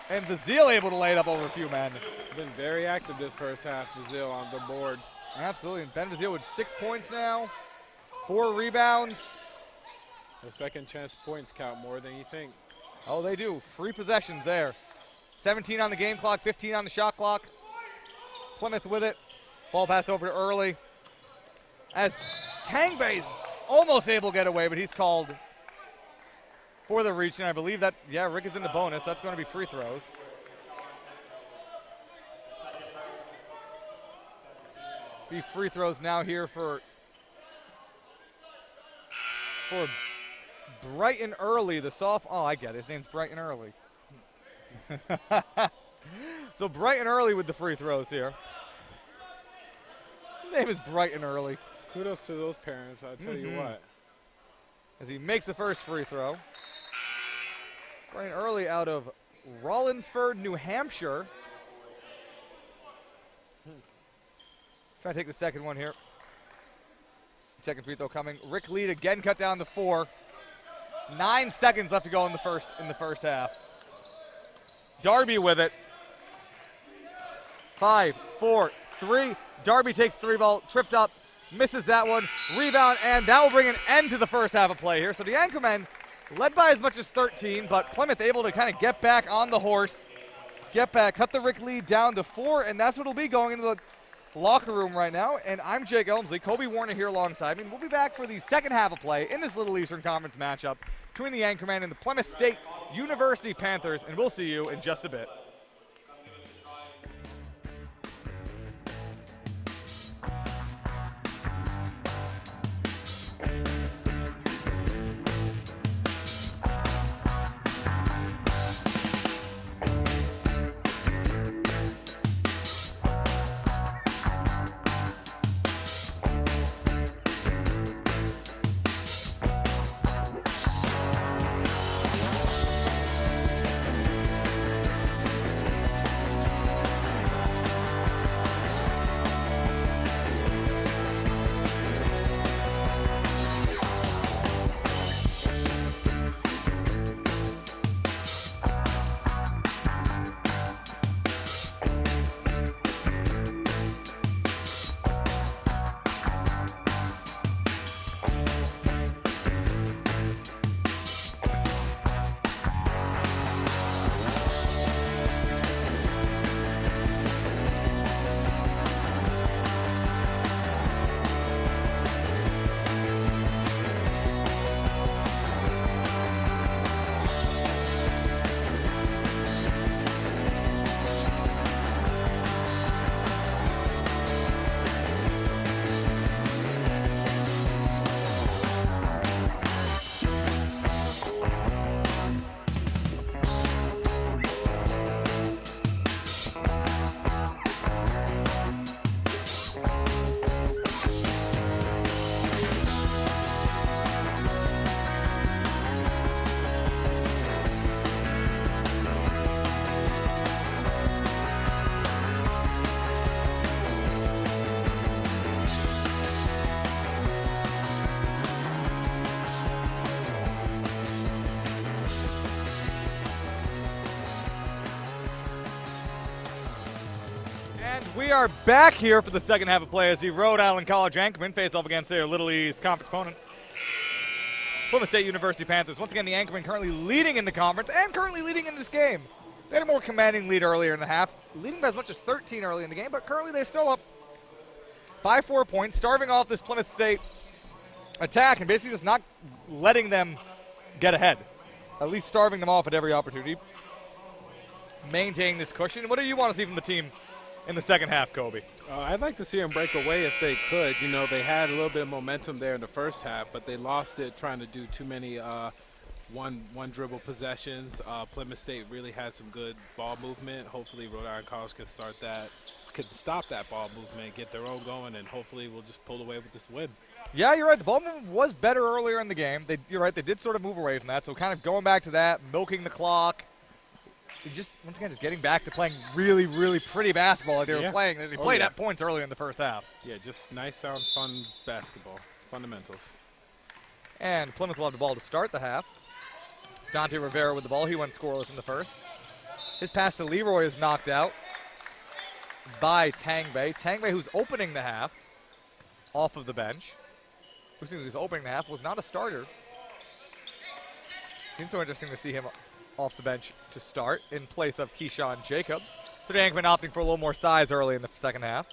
And Vazile able to lay it up over a few men. Been very active this first half, Vazile on the board. Absolutely. And Ben Vazile with 6 points now. 4 rebounds. The second chance points count more than you think. Oh, they do. 3 possessions there. 17 on the game clock, 15 on the shot clock. Plymouth with it. Ball pass over to Early. As Tangbay's almost able to get away, but he's called for the reach. And I believe that, yeah, Rick is in the bonus. That's going to be free throws. Be free throws now here for Brighton Early, the soft. Oh, I get it. His name's Brighton Early. So Brighton Early with the free throws here. His name is Brighton Early. Kudos to those parents, I'll tell you what. As he makes the first free throw. Brighton Early out of Rollinsford, New Hampshire. Trying to take the second one here. Second free throw coming. Rick lead again cut down to 4. 9 seconds left to go in the first half. Darby with it. 5, 4, 3. Darby takes 3 ball, tripped up, misses that one. Rebound, and that will bring an end to the first half of play here. So the Anchormen led by as much as 13, but Plymouth able to kind of get back on the horse, get back, cut the Rick lead down to 4, and that's what it'll be going into the locker room right now. And I'm Jake Elmsley, Kobe Warner here alongside me. We'll be back for the second half of play in this Little Eastern Conference matchup between the Anchorman and the Plymouth State University Panthers, and we'll see you in just a bit. We are back here for the second half of play as the Rhode Island College Anchormen face off against their Little East conference opponent, Plymouth State University Panthers. Once again, the Anchormen currently leading in the conference and currently leading in this game. They had a more commanding lead earlier in the half, leading by as much as 13 early in the game, but currently they're still up by 4 points, starving off this Plymouth State attack and basically just not letting them get ahead. At least starving them off at every opportunity. Maintaining this cushion. What do you want to see from the team in the second half, Kobe? I'd like to see them break away if they could. You know, they had a little bit of momentum there in the first half, but they lost it trying to do too many one dribble possessions. Plymouth State really had some good ball movement. Hopefully Rhode Island College can stop that ball movement, get their own going, and hopefully we'll just pull away with this win. Yeah, you're right. The ball movement was better earlier in the game. You're right. They did sort of move away from that. So kind of going back to that, milking the clock. Just once again, just getting back to playing really, really pretty basketball like they were playing. They played at points earlier in the first half. Yeah, just nice, sound, fun basketball. Fundamentals. And Plymouth will have the ball to start the half. Dante Rivera with the ball. He went scoreless in the first. His pass to Leroy is knocked out by Tangbay. Tangbay, who's opening the half off of the bench. Who's opening the half, was not a starter. Seems so interesting to see him off the bench to start in place of Keyshawn Jacobs. So the Anchorman opting for a little more size early in the second half.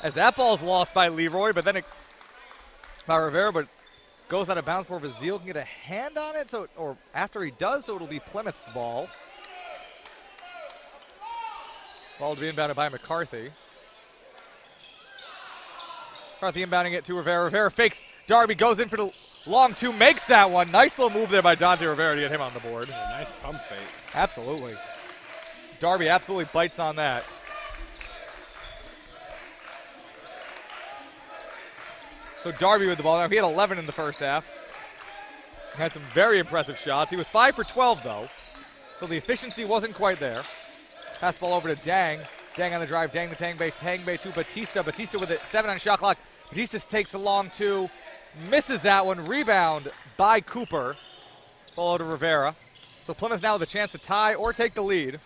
As that ball's lost by Leroy, but then by Rivera, but goes out of bounds before Bazile can get a hand on it, or after he does, so it'll be Plymouth's ball. Ball to be inbounded by McCarthy. McCarthy inbounding it to Rivera. Rivera fakes. Darby goes in for the long two, makes that one. Nice little move there by Dante Rivera to get him on the board. Yeah, nice pump fake. Absolutely. Darby absolutely bites on that. So Darby with the ball now. He had 11 in the first half. He had some very impressive shots. He was 5 for 12, though. So the efficiency wasn't quite there. Pass the ball over to Dang. Dang on the drive. Dang the Tangbay. Tangbay to Batista. Batista with it. 7 on shot clock. Batista takes a long two. Misses that one. Rebound by Cooper. Ball to Rivera. So Plymouth now with a chance to tie or take the lead.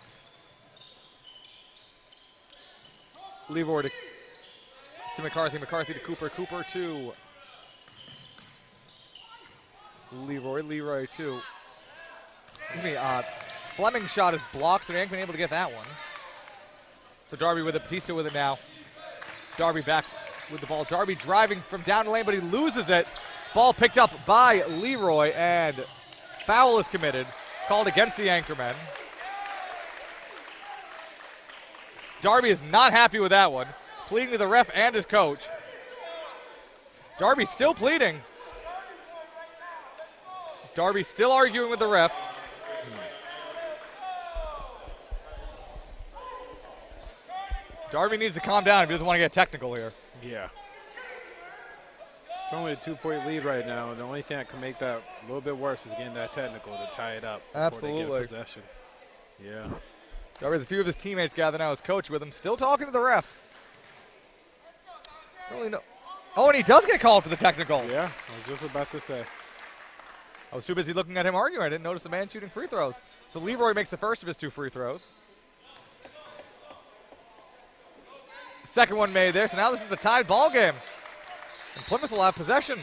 Leroy to McCarthy. McCarthy to Cooper. Cooper to Leroy. Leroy to Fleming's shot is blocked, so they ain't been able to get that one. So Darby with it. Batista with it now. Darby back with the ball. Darby driving from down the lane, but he loses it. Ball picked up by Leroy, and foul is committed. Called against the Anchormen. Darby is not happy with that one. Pleading to the ref and his coach. Darby still pleading. Darby still arguing with the refs. Darby needs to calm down if he doesn't want to get technical here. Yeah. It's only a 2-point lead right now, and the only thing that can make that a little bit worse is getting that technical to tie it up before Absolutely. they get a possession. Yeah. Darby has a few of his teammates gathered now, his coach with him, still talking to the ref. Really no. Oh, and he does get called for the technical. Yeah, I was just about to say. I was too busy looking at him arguing. I didn't notice the man shooting free throws. So Leroy makes the first of his 2 free throws. Second one made there, so now this is a tied ball game. And Plymouth will have possession.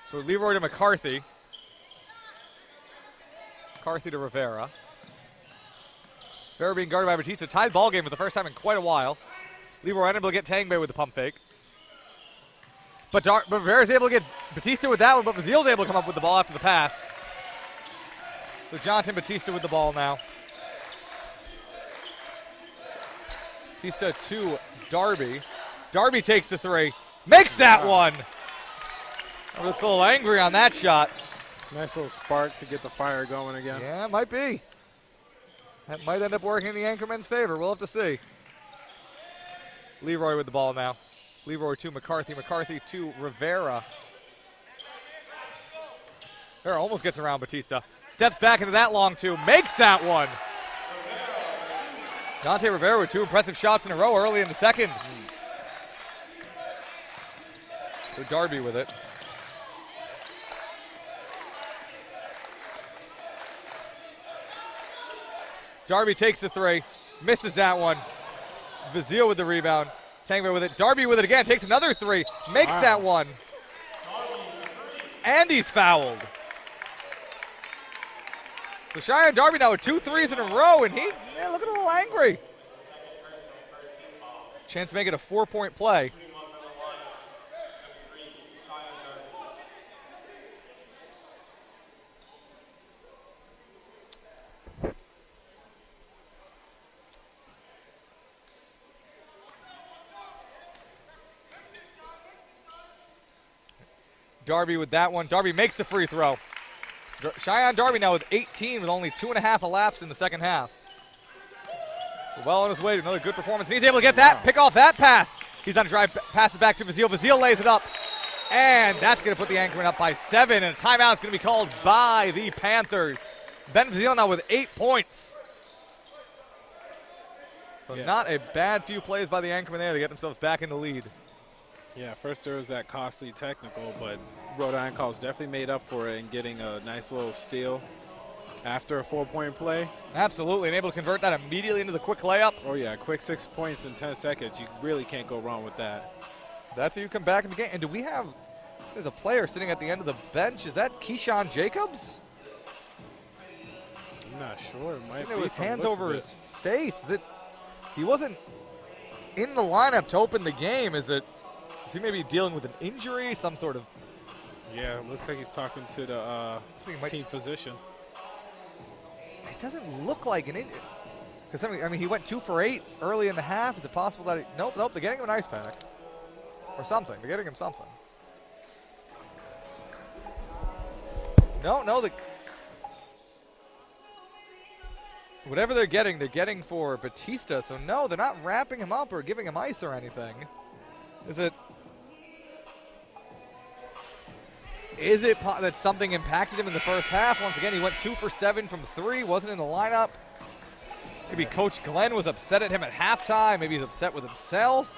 So Leroy to McCarthy. McCarthy to Rivera. Rivera being guarded by Batista. Tied ball game for the first time in quite a while. Leroy unable to get Tangbay with the pump fake. But Rivera's able to get Batista with that one, but Bazile's able to come up with the ball after the pass. So Jonathan Batista with the ball now. Batista to Darby. Darby takes the 3. Makes that one! Looks a little angry on that shot. Nice little spark to get the fire going again. Yeah, it might be. That might end up working in the Anchorman's favor. We'll have to see. Leroy with the ball now. Leroy to McCarthy. McCarthy to Rivera. Rivera almost gets around Batista. Steps back into that long two. Makes that one. Dante Rivera with 2 impressive shots in a row early in the second. So Darby with it. Darby takes the three, misses that one. Vazil with the rebound. Tangler with it. Darby with it again, takes another three, makes that one. And he's fouled. So Cheyenne Darby now with 2 threes in a row, and he looking a little angry. Chance to make it a 4-point play. Darby with that one. Darby makes the free throw. Cheyenne Darby now with 18 with only 2.5 elapsed in the second half. So well on his way to another good performance. And he's able to get that, pick off that pass. He's on a drive, passes back to Vazil. Vazil lays it up. And that's going to put the Anchormen up by 7. And a timeout is going to be called by the Panthers. Ben Vazil now with 8 points. So not a bad few plays by the Anchormen there to get themselves back in the lead. Yeah, first there was that costly technical, but Rhode Island College definitely made up for it in getting a nice little steal after a 4-point play. Absolutely, and able to convert that immediately into the quick layup. Oh yeah, quick 6 points in 10 seconds. You really can't go wrong with that. That's how you come back in the game. And do we have, there's a player sitting at the end of the bench. Is that Keyshawn Jacobs? I'm not sure. It might be. His hands over his face. Is it, he wasn't in the lineup to open the game. Is he maybe dealing with an injury, some sort of? Yeah, it looks like he's talking to the team physician. It doesn't look like an injury. Because I mean, he went 2 for 8 early in the half. Is it possible that nope, they're getting him an ice pack. Or something. They're getting him something. No, whatever they're getting for Batista. So no, they're not wrapping him up or giving him ice or anything. Is it that something impacted him in the first half? Once again, he went 2 for 7 from 3, wasn't in the lineup. Maybe Coach Glenn was upset at him at halftime. Maybe he's upset with himself,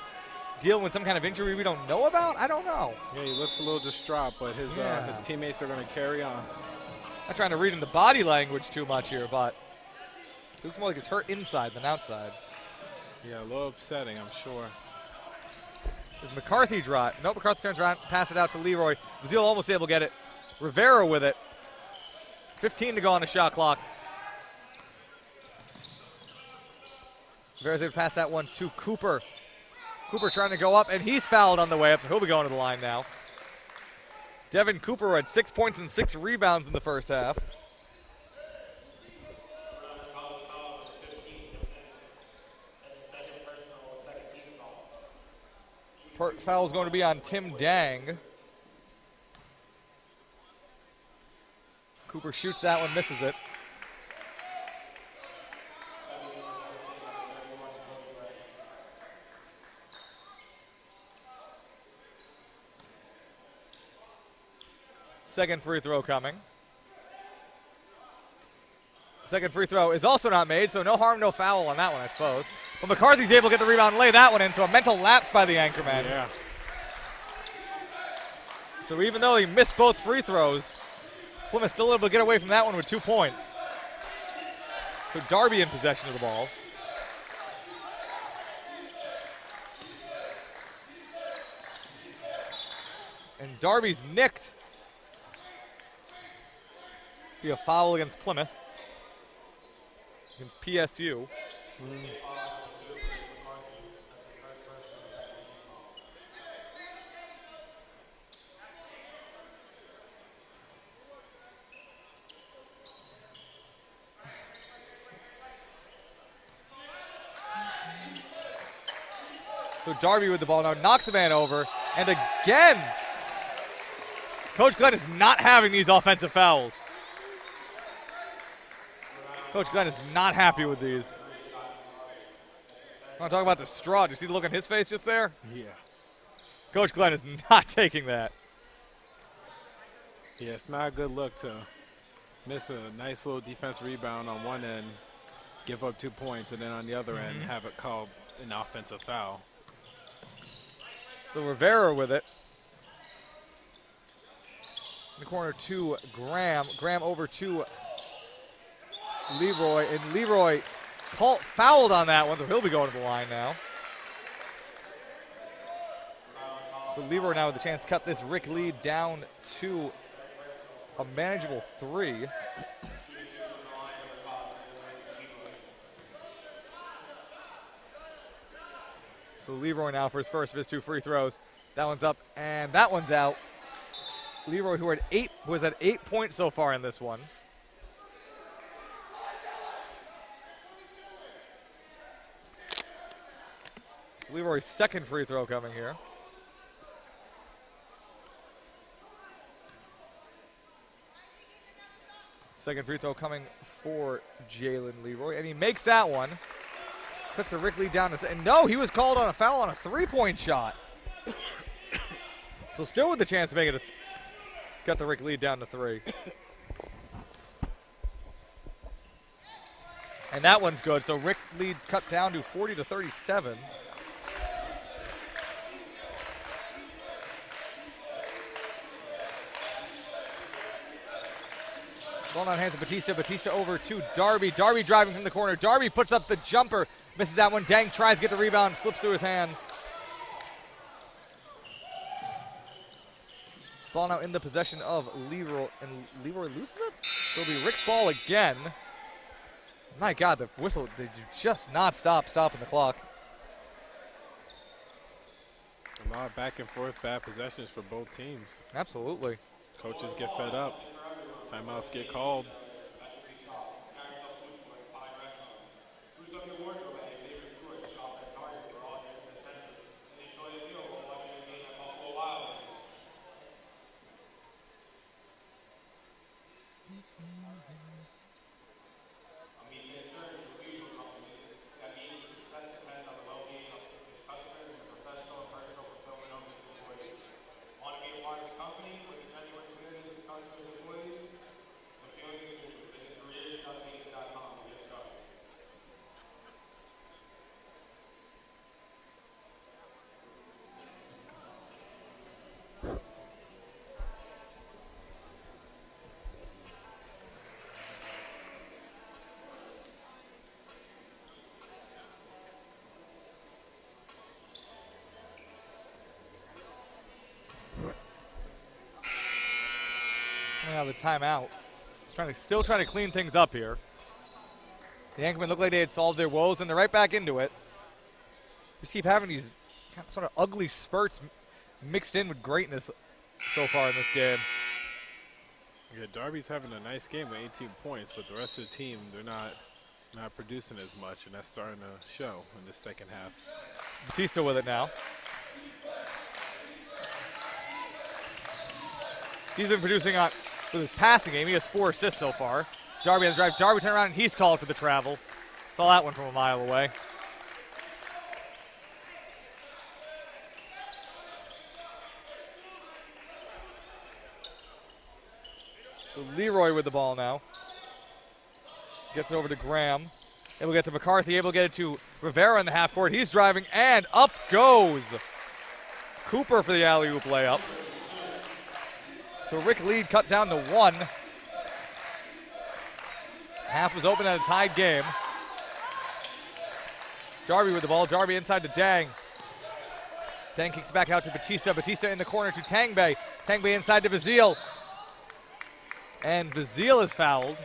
dealing with some kind of injury we don't know about. I don't know. Yeah, he looks a little distraught, but his teammates are going to carry on. Not trying to read into body language too much here, but it looks more like it's hurt inside than outside. Yeah, a little upsetting, I'm sure. Is McCarthy drive? Nope, McCarthy turns around, pass it out to Leroy. Vazil almost able to get it. Rivera with it. 15 to go on the shot clock. Rivera's able to pass that one to Cooper. Cooper trying to go up, and he's fouled on the way up, so he'll be going to the line now. Devin Cooper had 6 points and 6 rebounds in the first half. Foul is going to be on Tim Dang. Cooper shoots that one, misses it. Second free throw coming. Second free throw is also not made, so no harm, no foul on that one, I suppose. But McCarthy's able to get the rebound and lay that one in, so a mental lapse by the Anchorman. Yeah. So even though he missed both free throws, Plymouth still able to get away from that one with 2 points. So Darby in possession of the ball. And Darby's nicked. Be a foul against Plymouth. Against PSU. So Darby with the ball now knocks the man over. And again, Coach Glenn is not having these offensive fouls. Coach Glenn is not happy with these. I want to talk about distraught. Do you see the look on his face just there? Yeah. Coach Glenn is not taking that. Yeah, it's not a good look to miss a nice little defensive rebound on one end, give up 2 points, and then on the other end have it called an offensive foul. So Rivera with it. the corner to Graham. Graham over to Leroy, and Leroy fouled on that one, so he'll be going to the line now. So Leroy now with the chance to cut this Rick lead down to a manageable 3. So Leroy now for his first of his 2 free throws. That one's up and that one's out. Leroy, who was at 8 points so far in this one. So Leroy's second free throw coming here. Second free throw coming for Jalen Leroy, and he makes that one. Puts the Rick lead down to, and no, he was called on a foul on a 3-point shot. So still with the chance to make it, got the Rick lead down to 3. And that one's good. So Rick lead cut down to 40-37. Ball on hands of Batista. Batista over to Darby. Darby driving from the corner. Darby puts up the jumper. Misses that one. Dang tries to get the rebound. Slips through his hands. Ball now in the possession of Leroy. And Leroy loses it? So it'll be Rick's ball again. My God, the whistle. Did you just not stopping the clock? A lot of back and forth bad possessions for both teams. Absolutely. Coaches get fed up. Timeouts get called. Out of the timeout. Still trying to clean things up here. The Anchormen look like they had solved their woes, and they're right back into it. Just keep having these sort of ugly spurts mixed in with greatness so far in this game. Yeah, Darby's having a nice game with 18 points, but the rest of the team, they're not producing as much, and that's starting to show in the second half. Batista with it now. He's been producing with his passing game. He has 4 assists so far. Darby has drive. Darby turned around and he's called for the travel. Saw that one from a mile away. So Leroy with the ball now. Gets it over to Graham. Able to get to McCarthy. Able to get it to Rivera in the half court. He's driving and up goes Cooper for the alley-oop layup. So Rick lead cut down to 1. Half was open at a tied game. Darby with the ball. Darby inside to Dang. Dang kicks back out to Batista. Batista in the corner to Tangbay. Tangbay inside to Bazile. And Bazile is fouled.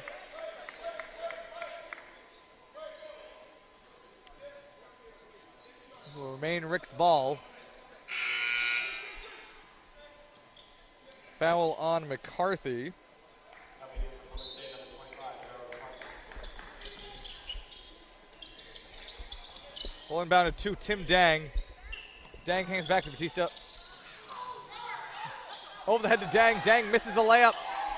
This will remain Rick's ball. Foul on McCarthy. Ball inbounded to Tim Dang. Dang hands back to Batista. Over the head to Dang. Dang misses the layup.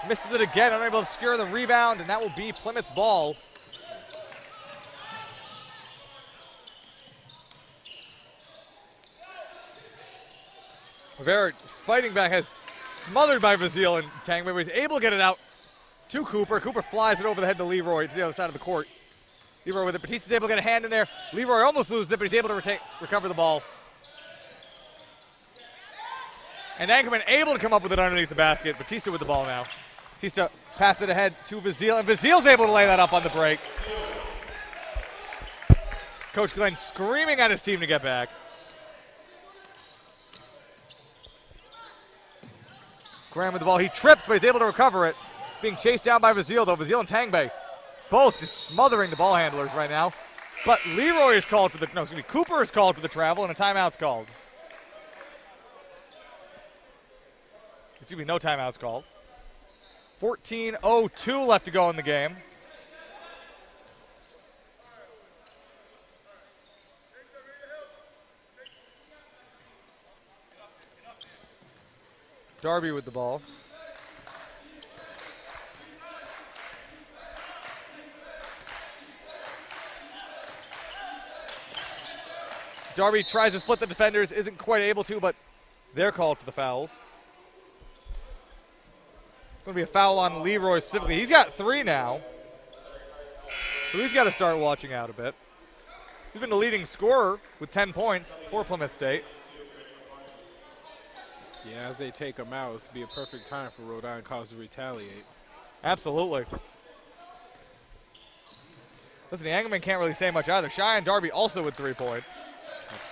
Misses it again. Unable to secure the rebound, and that will be Plymouth's ball. Rivera fighting back, has smothered by Bazile, and Tangbay was able to get it out to Cooper. Cooper flies it over the head to Leroy to the other side of the court. Leroy with it. Batista's able to get a hand in there. Leroy almost loses it, but he's able to recover the ball. And Anchorman able to come up with it underneath the basket. Batista with the ball now. Batista passed it ahead to Vazil, and Vazil's able to lay that up on the break. Coach Glenn screaming at his team to get back. Graham with the ball. He trips, but he's able to recover it. Being chased down by Vazil, though. Vazil and Tangbay both just smothering the ball handlers right now. But Leroy is called for the, no, excuse me, Cooper is called for the travel, and a timeout's called. Excuse me, no timeouts called. 14:02 left to go in the game. Darby with the ball. Darby tries to split the defenders, isn't quite able to, but they're called for the fouls. It's going to be a foul on Leroy specifically. He's got 3 now, so he's got to start watching out a bit. He's been the leading scorer with 10 points for Plymouth State. Yeah, as they take him out, it's be a perfect time for Rhode Island College to retaliate. Absolutely. Listen, the Anchormen can't really say much either. Cheyenne Darby also with 3 points.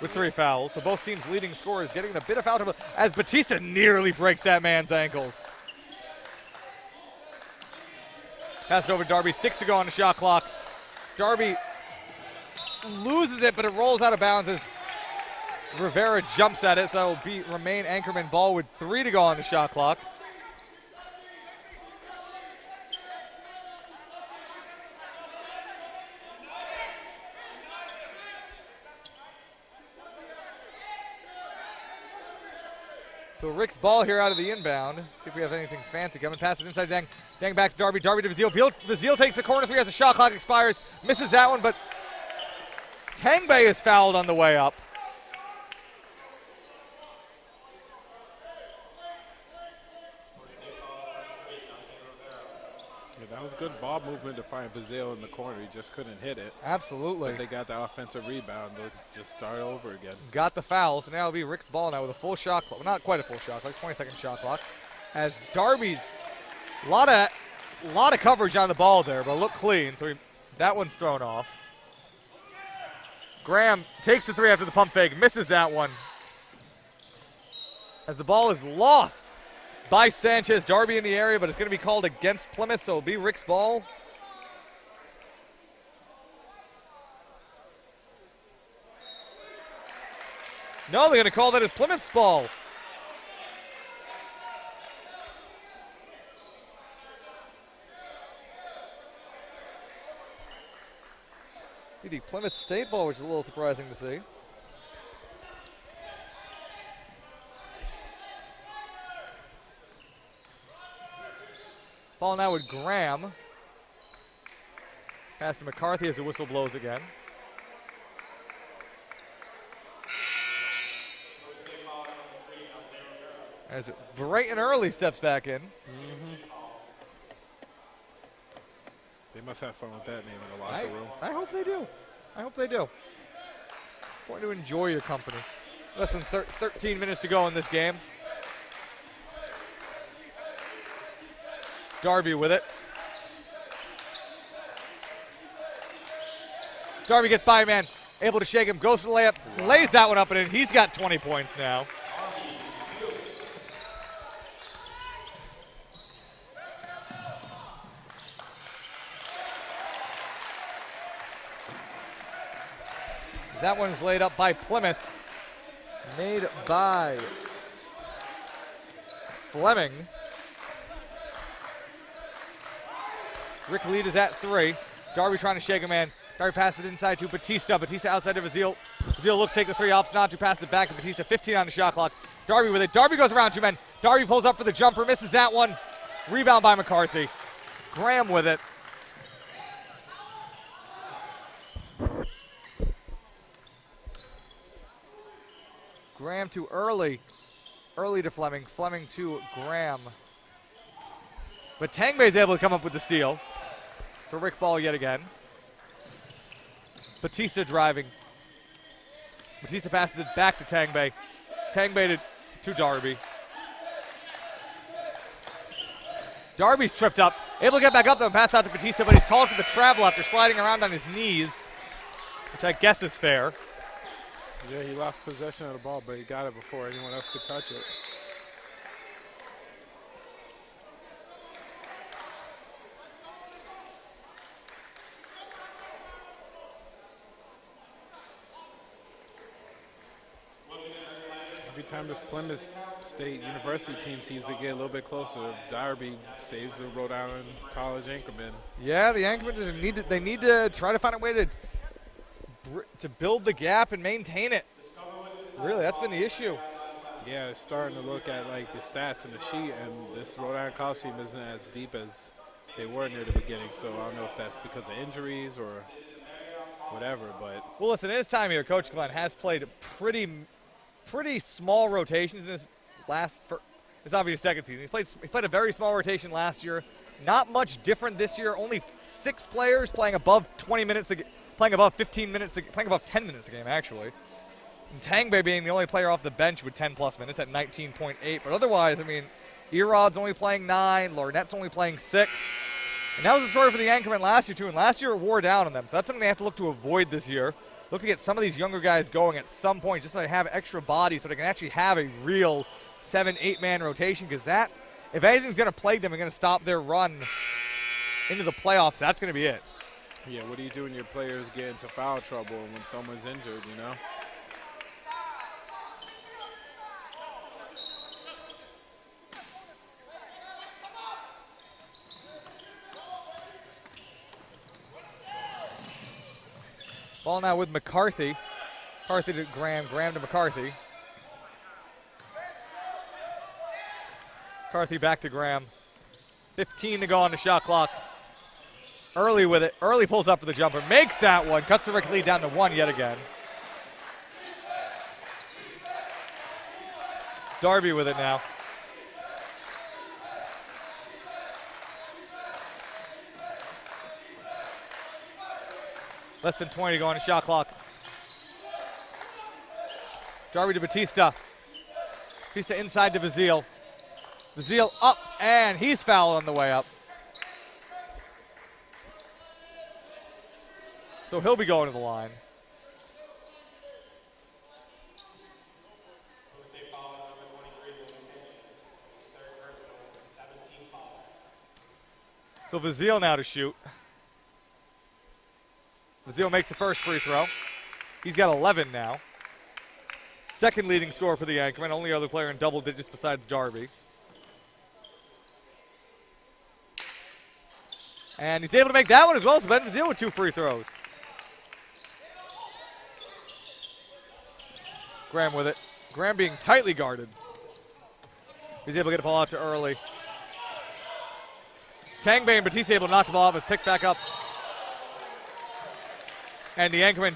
With 3 fouls. So both teams' leading scorers getting a bit of foul trouble as Batista nearly breaks that man's ankles. Pass it over to Darby. 6 to go on the shot clock. Darby loses it, but it rolls out of bounds as Rivera jumps at it, so it'll remain Anchorman ball with 3 to go on the shot clock. So Rick's ball here out of the inbound. See if we have anything fancy coming. Pass it inside Dang. Dang back to Darby. Darby to Vazil. Vazil takes the corner 3 as the shot clock expires. Misses that one, but Tangbay is fouled on the way up. Yeah, that was good ball movement to find Bazile in the corner. He just couldn't hit it. Absolutely. But they got the offensive rebound. They'll just start over again. Got the foul, so now it'll be Rick's ball now with a full shot clock. Well, not quite a full shot clock, 20-second shot clock. As Darby's, a lot of coverage on the ball there, but look clean, so that one's thrown off. Graham takes the 3 after the pump fake, misses that one. As the ball is lost by Sanchez. Darby in the area, but it's going to be called against Plymouth, so it'll be Rick's ball. No, they're going to call that as Plymouth's ball. The Plymouth State ball, which is a little surprising to see. Ball now with Graham. Pass to McCarthy as the whistle blows again. As Brayton Early steps back in. They must have fun with that name in the locker room. I hope they do. I hope they do. Want to enjoy your company. Less than 13 minutes to go in this game. Darby with it. Darby gets by, man. Able to shake him. Goes to the layup. Lays that one up and in. He's got 20 points now. That one's laid up by Plymouth. Made by Fleming. Rick lead is at 3. Darby trying to shake a man. Darby passes it inside to Batista. Batista outside to Vazil. Vazil looks to take the 3 off. Not to pass it back to Batista. 15 on the shot clock. Darby with it. Darby goes around 2 men. Darby pulls up for the jumper. Misses that one. Rebound by McCarthy. Graham with it. Graham to Early. Early to Fleming. Fleming to Graham. But Tangbay is able to come up with the steal. So Rick ball yet again. Batista driving. Batista passes it back to Tangbay. Tangbay to Darby. Darby's tripped up. Able to get back up, though, and pass out to Batista, but he's called for the travel after sliding around on his knees, which I guess is fair. Yeah, he lost possession of the ball, but he got it before anyone else could touch it. Every time this Plymouth State University team seems to get a little bit closer, Darby saves the Rhode Island College Anchorman. Yeah, the Anchormen need to try to find a way to build the gap and maintain it. Really, that's been the issue. Yeah, it's starting to look at like the stats in the sheet, and this Rhode Island College team isn't as deep as they were near the beginning. So I don't know if that's because of injuries or whatever. But well, listen, in his time here, Coach Glenn has played pretty small rotations in his it's obviously second season. He's played a very small rotation last year. Not much different this year. Only 6 players playing above 20 minutes, playing above 15 minutes, playing above 10 minutes a game actually. And Tangbay being the only player off the bench with 10+ minutes at 19.8. But otherwise, I mean, Erod's only playing 9, Lornette's only playing 6. And that was the story for the Anchormen last year too. And last year it wore down on them. So that's something they have to look to avoid this year. Look to get some of these younger guys going at some point just so they have extra bodies so they can actually have a real 7-8 man rotation, because that, if anything's going to plague them and going to stop their run into the playoffs, that's going to be it. yeah, what do you do when your players get into foul trouble and when someone's injured, you know? Ball now with McCarthy. McCarthy to Graham, Graham to McCarthy. McCarthy back to Graham. 15 to go on the shot clock. Early with it. Early pulls up for the jumper. Makes that one. Cuts the Rick lead down to 1 yet again. Darby with it now. Less than 20 to go on the shot clock. Darby to Batista. Batista inside to Vazile. Vazile up, and he's fouled on the way up. So he'll be going to the line. So Vazile now to shoot. Vazile makes the first free throw. He's got 11 now. Second leading scorer for the Anchormen, only other player in double digits besides Darby. And he's able to make that one as well, so Ben Vazile with 2 free throws. Graham with it. Graham being tightly guarded. He's able to get a ball out to early. Tangbay and Batista able to knock the ball off. It's picked back up. And the Anchormen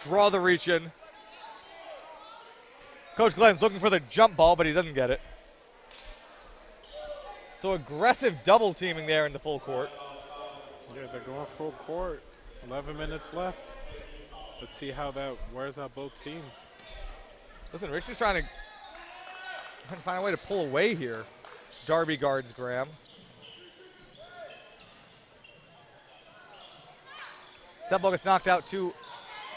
draw the reach in. Coach Glenn's looking for the jump ball, but he doesn't get it. So aggressive double teaming there in the full court. Yeah, they're going full court. 11 minutes left. Let's see how that wears out both teams. Listen, Rick's just trying to find a way to pull away here. Darby guards Graham. That ball gets knocked out to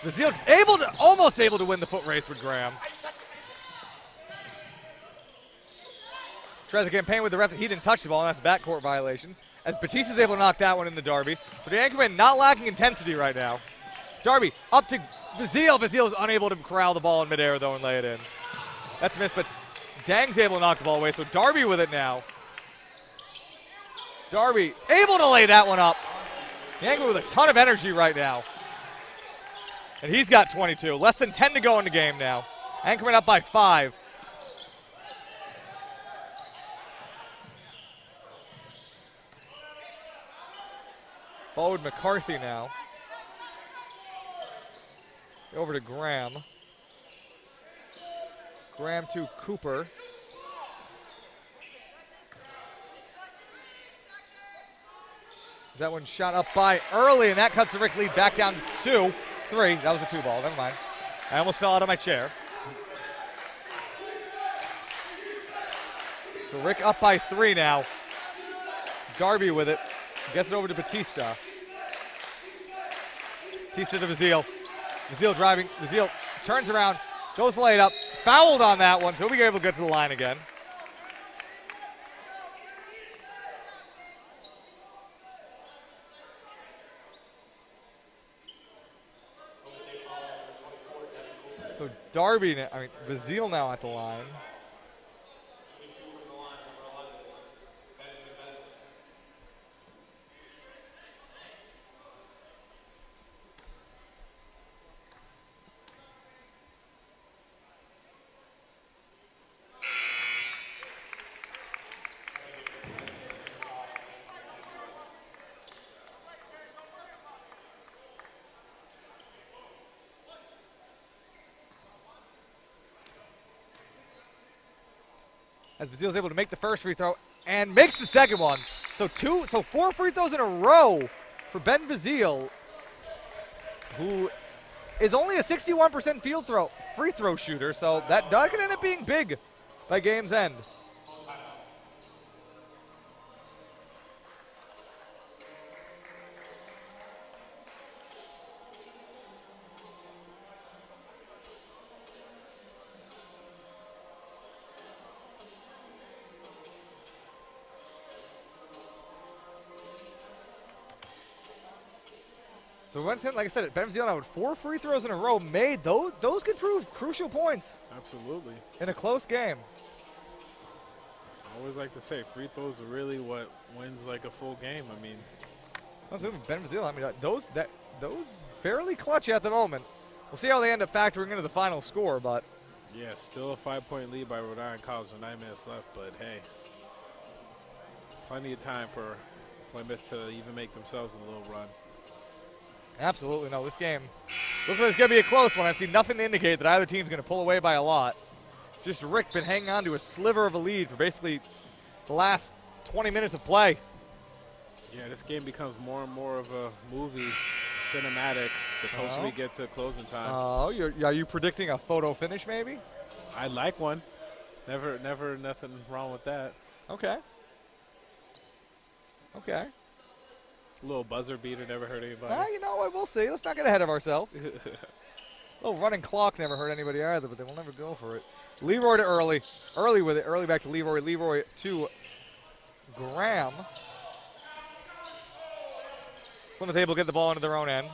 Vazile, almost able to win the foot race with Graham. Tries to campaign with the ref that he didn't touch the ball, and that's a backcourt violation. As Batista's able to knock that one into Darby. So the Anchormen not lacking intensity right now. Darby up to Vazile. Vazile is unable to corral the ball in midair, though, and lay it in. That's a miss, but Dang's able to knock the ball away, so Darby with it now. Darby able to lay that one up. The Anchormen with a ton of energy right now. And he's got 22. Less than 10 to go in the game now. Anchormen up by 5. Forward McCarthy now. Over to Graham. Graham to Cooper. That one shot up by early, and that cuts the Rick lead back down to 3. That was a 2 ball. Never mind. I almost fell out of my chair. So Rick up by 3 now. Darby with it. Gets it over to Batista. Batista to Vazil. Vazil driving. Vazil turns around. Goes laid up. Fouled on that one, so he'll be able to get to the line again. So Darby, Vazil now at the line. As Vazil's able to make the first free throw and makes the second one. So 4 free throws in a row for Ben Vazil, who is only a 61% free throw shooter. So that can end up being big by game's end. So like I said, Ben Vazil now with 4 free throws in a row made. Those could prove crucial points. Absolutely. In a close game. I always like to say free throws are really what wins like a full game. I mean, Ben Vazil, those fairly clutch at the moment. We'll see how they end up factoring into the final score, but yeah, still a 5-point lead by Rhode Island College with 9 minutes left, but hey, plenty of time for Plymouth to even make themselves a little run. Absolutely no. This game looks like it's going to be a close one. I've seen nothing to indicate that either team's going to pull away by a lot. Just Rick been hanging on to a sliver of a lead for basically the last 20 minutes of play. Yeah, this game becomes more and more of a movie, cinematic, the closer we get to closing time. Oh, are you predicting a photo finish maybe? I like one. Never nothing wrong with that. Okay. Okay. A little buzzer beater never hurt anybody. You know what? We'll see. Let's not get ahead of ourselves. A little running clock never hurt anybody either, but they will never go for it. Leroy to Early. Early with it. Early back to Leroy. Leroy to Graham. Plymouth able to get the ball into their own end.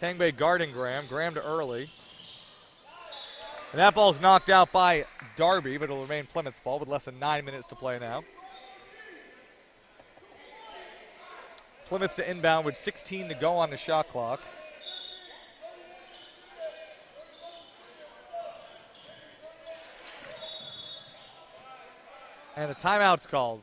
Tangbay guarding Graham. Graham to Early. And that ball's knocked out by Darby, but it'll remain Plymouth's ball with less than 9 minutes to play now. Plymouth to inbound with 16 to go on the shot clock. And a timeout's called.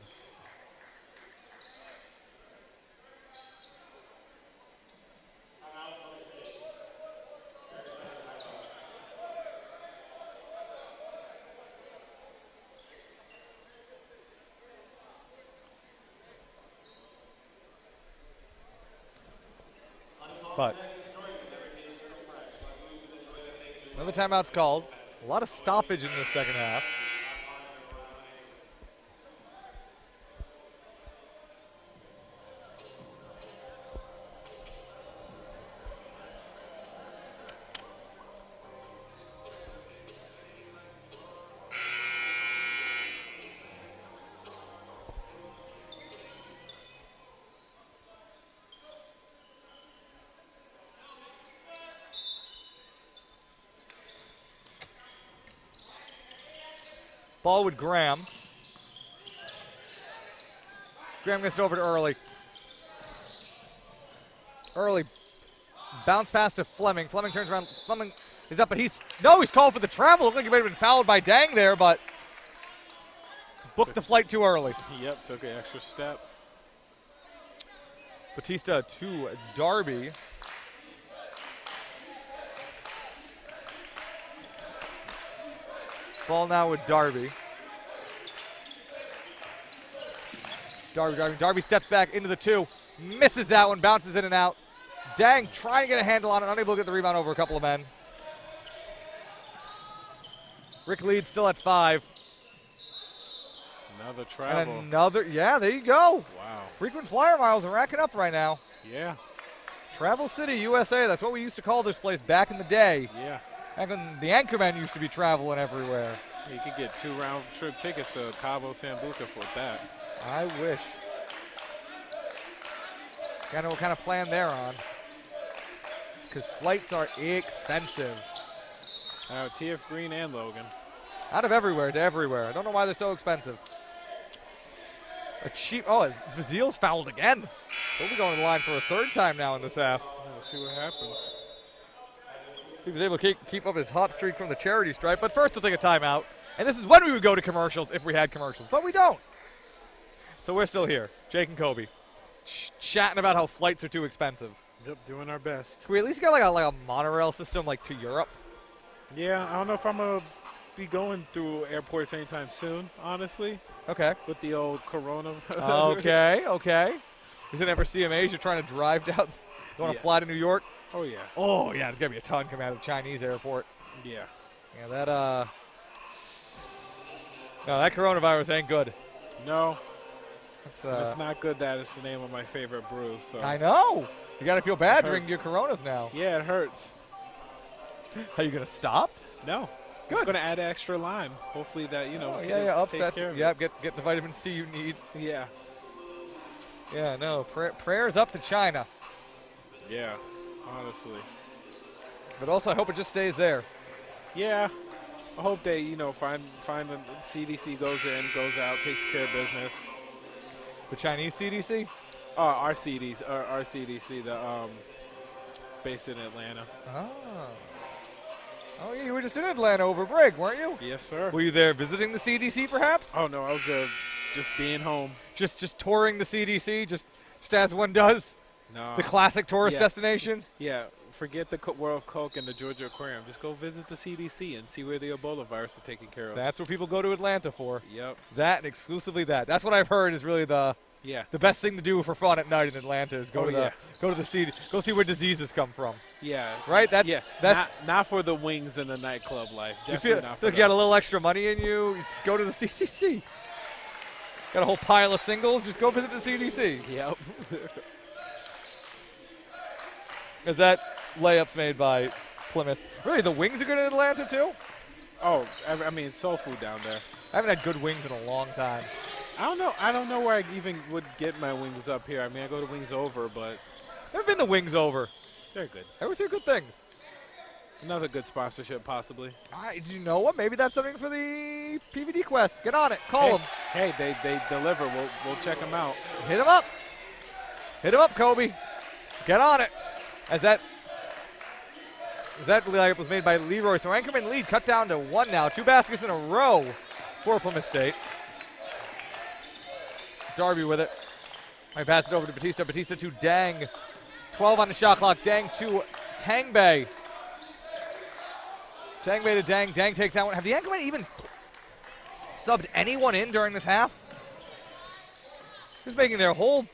But another timeout's called. A lot of stoppage in the second half. Ball with Graham. Graham gets it over to Early. Early. Bounce pass to Fleming. Fleming turns around. Fleming is up, but he's called for the travel. Looked like he might have been fouled by Dang there, but booked the flight too early. Yep, took an extra step. Batista to Darby. Ball now with Darby. Darby steps back into the 2. Misses that one. Bounces in and out. Dang trying to get a handle on it. Unable to get the rebound over a couple of men. Rick leads still at 5. Another travel. And another, yeah, there you go. Wow. Frequent flyer miles are racking up right now. Yeah. Travel City, USA, that's what we used to call this place back in the day. Yeah. Back when the Anchormen used to be traveling everywhere. You could get 2 round-trip tickets to Cabo San Lucas for that. I wish. Gotta know what kind of plan they're on. Because flights are expensive. TF Green and Logan. Out of everywhere to everywhere. I don't know why they're so expensive. A cheap, Vazil's fouled again. He'll be going to the line for a 3rd time now in this half. We'll see what happens. He was able to keep up his hot streak from the charity stripe, but first we'll take a timeout. And this is when we would go to commercials if we had commercials, but we don't. So we're still here, Jake and Kobe, chatting about how flights are too expensive. Yep, doing our best. Can we at least get like a monorail system like to Europe? Yeah, I don't know if I'm going to be going through airports anytime soon, honestly, Okay. with the old Corona. Okay. Is it ever CMAs? You're trying to drive down, you want to fly to New York? Oh, yeah. Oh, yeah, there's got to be a ton coming out of the Chinese airport. Yeah. Yeah, no, that coronavirus ain't good. No, It's not good that it's the name of my favorite brew. So I know. You got to feel bad It drinking your hurts. Coronas now. Yeah, it hurts. Are you going to stop? No. Good. Just going to add extra lime. Hopefully that, Oh, can yeah, take upsets. care of Yeah, it. get the vitamin C you need. Yeah. Yeah, no, prayers up to China. Yeah, honestly. But also, I hope it just stays there. Yeah. I hope they, find the CDC goes in, goes out, takes care of business. The Chinese CDC? Our CDC, based in Atlanta. Oh, yeah, you were just in Atlanta over break, weren't you? Yes, sir. Were you there visiting the CDC, perhaps? Oh, no, I was just being home. Just touring the CDC, just as one does? No. The classic tourist Yeah. destination? Yeah, forget the World of Coke and the Georgia Aquarium. Just go visit the CDC and see where the Ebola virus is taken care of. That's what people go to Atlanta for. Yep. That and exclusively that. That's what I've heard is really the best thing to do for fun at night in Atlanta is go to the CD, go see where diseases come from. Yeah. Right? That's not for the wings and the nightclub life. you Definitely feel not for like you got a those. little extra money in you, just go to the CDC. Got a whole pile of singles, just go visit the CDC. Yep. Is that layups made by Plymouth? Really, the wings are good in Atlanta too? Oh, I mean, soul food down there. I haven't had good wings in a long time. I don't know where I even would get my wings up here. I mean, I go to Wings Over, but Never been the wings over. they're good. I always hear good things. Another good sponsorship, possibly. Do you know what? Maybe that's something for the PVD Quest. Get on it. Call them. Hey, they deliver. We'll check them out. Hit him up. Hit him up, Kobe. Get on it. As that layup was made by Leroy. So Anchorman lead cut down to 1 now. 2 baskets in a row for Plymouth State. Darby with it. I pass it over to Batista. Batista to Dang. 12 on the shot clock. Dang to Tangbay. Tangbay to Dang. Dang takes that one. Have the Anchormen even subbed anyone in during this half? Just making their whole...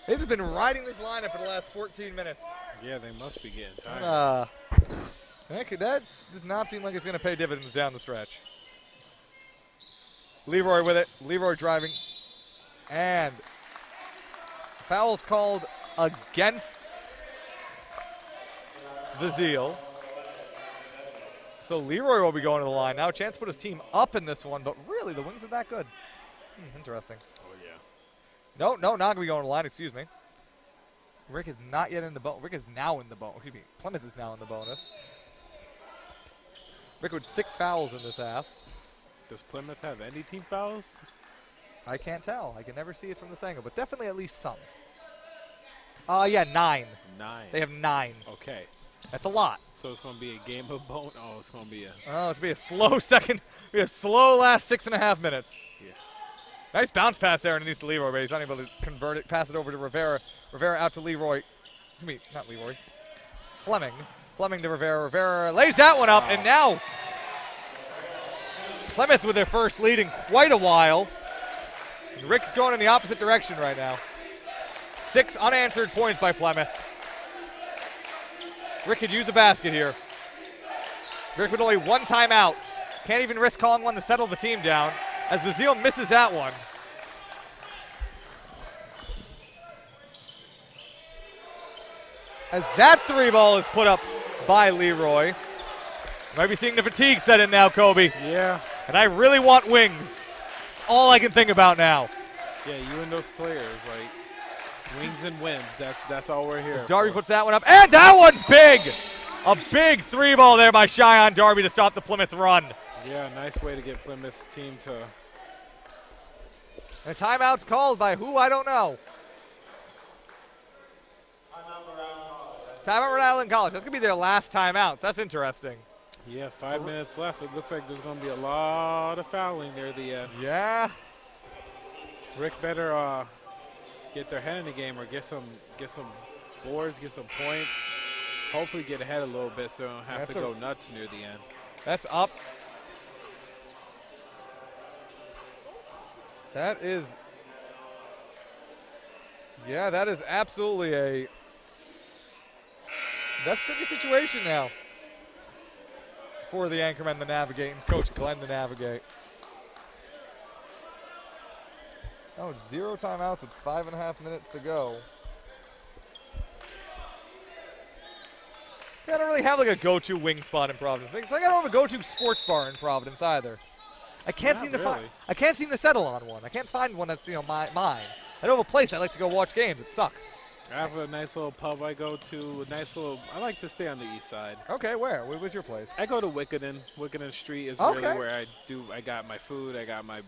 They've just been riding this lineup for the last 14 minutes. Yeah, they must be getting tired. That does not seem like it's going to pay dividends down the stretch. Leroy with it. Leroy driving. And foul's called against Vazil. So Leroy will be going to the line now. Chance to put his team up in this one, but really the wings are that good. Interesting. Oh, yeah. No, not going to be going to the line, excuse me. Rick is not yet in the bonus. Rick is now in the bonus. Excuse me, Plymouth is now in the bonus. Rick with 6 fouls in this half. Does Plymouth have any team fouls? I can't tell. I can never see it from this angle, but definitely at least some. Yeah, 9. 9. They have 9. Okay. That's a lot. So it's going to be a game of bone. Oh, it's going to be a... Oh, it's going to be a slow second. Be a slow last 6.5 minutes. Yeah. Nice bounce pass there underneath the Leroy, but he's unable to convert it. Pass it over to Rivera. Rivera out to Leroy. Excuse me, not Leroy. Fleming. Fleming to Rivera. Rivera lays that one up, and now Plymouth with their first lead in quite a while. And Rick's going in the opposite direction right now. 6 unanswered points by Plymouth. Rick could use a basket here. Rick with only 1 timeout. Can't even risk calling one to settle the team down. as Vazil misses that one. As that 3-ball is put up by Leroy. Might be seeing the fatigue set in now, Kobe. Yeah. And I really want wings. It's all I can think about now. Yeah, you and those players, like wings and wins. That's all we're here. Darby puts that one up, and that one's big. A big 3-ball there by Cheyenne Darby to stop the Plymouth run. Yeah, nice way to get Plymouth's team to. And a timeout's called by who, I don't know. Timeout Rhode Island College. That's going to be their last timeout. So that's interesting. Yeah, 5 minutes left. It looks like there's going to be a lot of fouling near the end. Yeah. Rick better get their head in the game or get some boards, get some points. Hopefully get ahead a little bit so they don't have to go nuts near the end. That's up. That is, yeah, that is absolutely a, that's a tricky situation now for the Anchormen to navigate and Coach Glenn to navigate. Oh, it's 0 timeouts with 5.5 minutes to go. I don't really have like a go-to wing spot in Providence. It's like I don't have a go-to sports bar in Providence either. I can't seem to find. I can't seem to settle on one. I can't find one that's mine. I don't have a place I like to go watch games. It sucks. I have a nice little pub I go to. I like to stay on the east side. Okay, where? Where was your place? I go to Wickenden. Wickenden Street is really where I got my food. I got my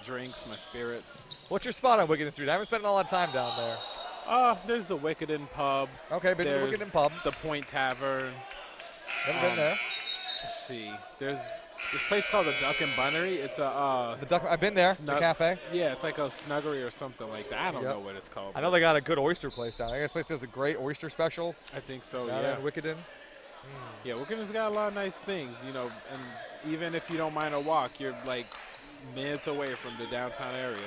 drinks, my spirits. What's your spot on Wickenden Street? I haven't spent a lot of time down there. There's the Wickenden Pub. Okay, been to the Wickenden Pub. The Point Tavern. Never been there. Let's see. There's this place called the Duck and Bunnery. It's a the Duck. I've been there. The cafe. Yeah, it's like a snuggery or something like that. I don't know what it's called. I know they got a good oyster place down there. This place does a great oyster special. I think so. Down yeah. in Wickenden. Yeah, Wickenden's got a lot of nice things, and even if you don't mind a walk, you're like minutes away from the downtown area.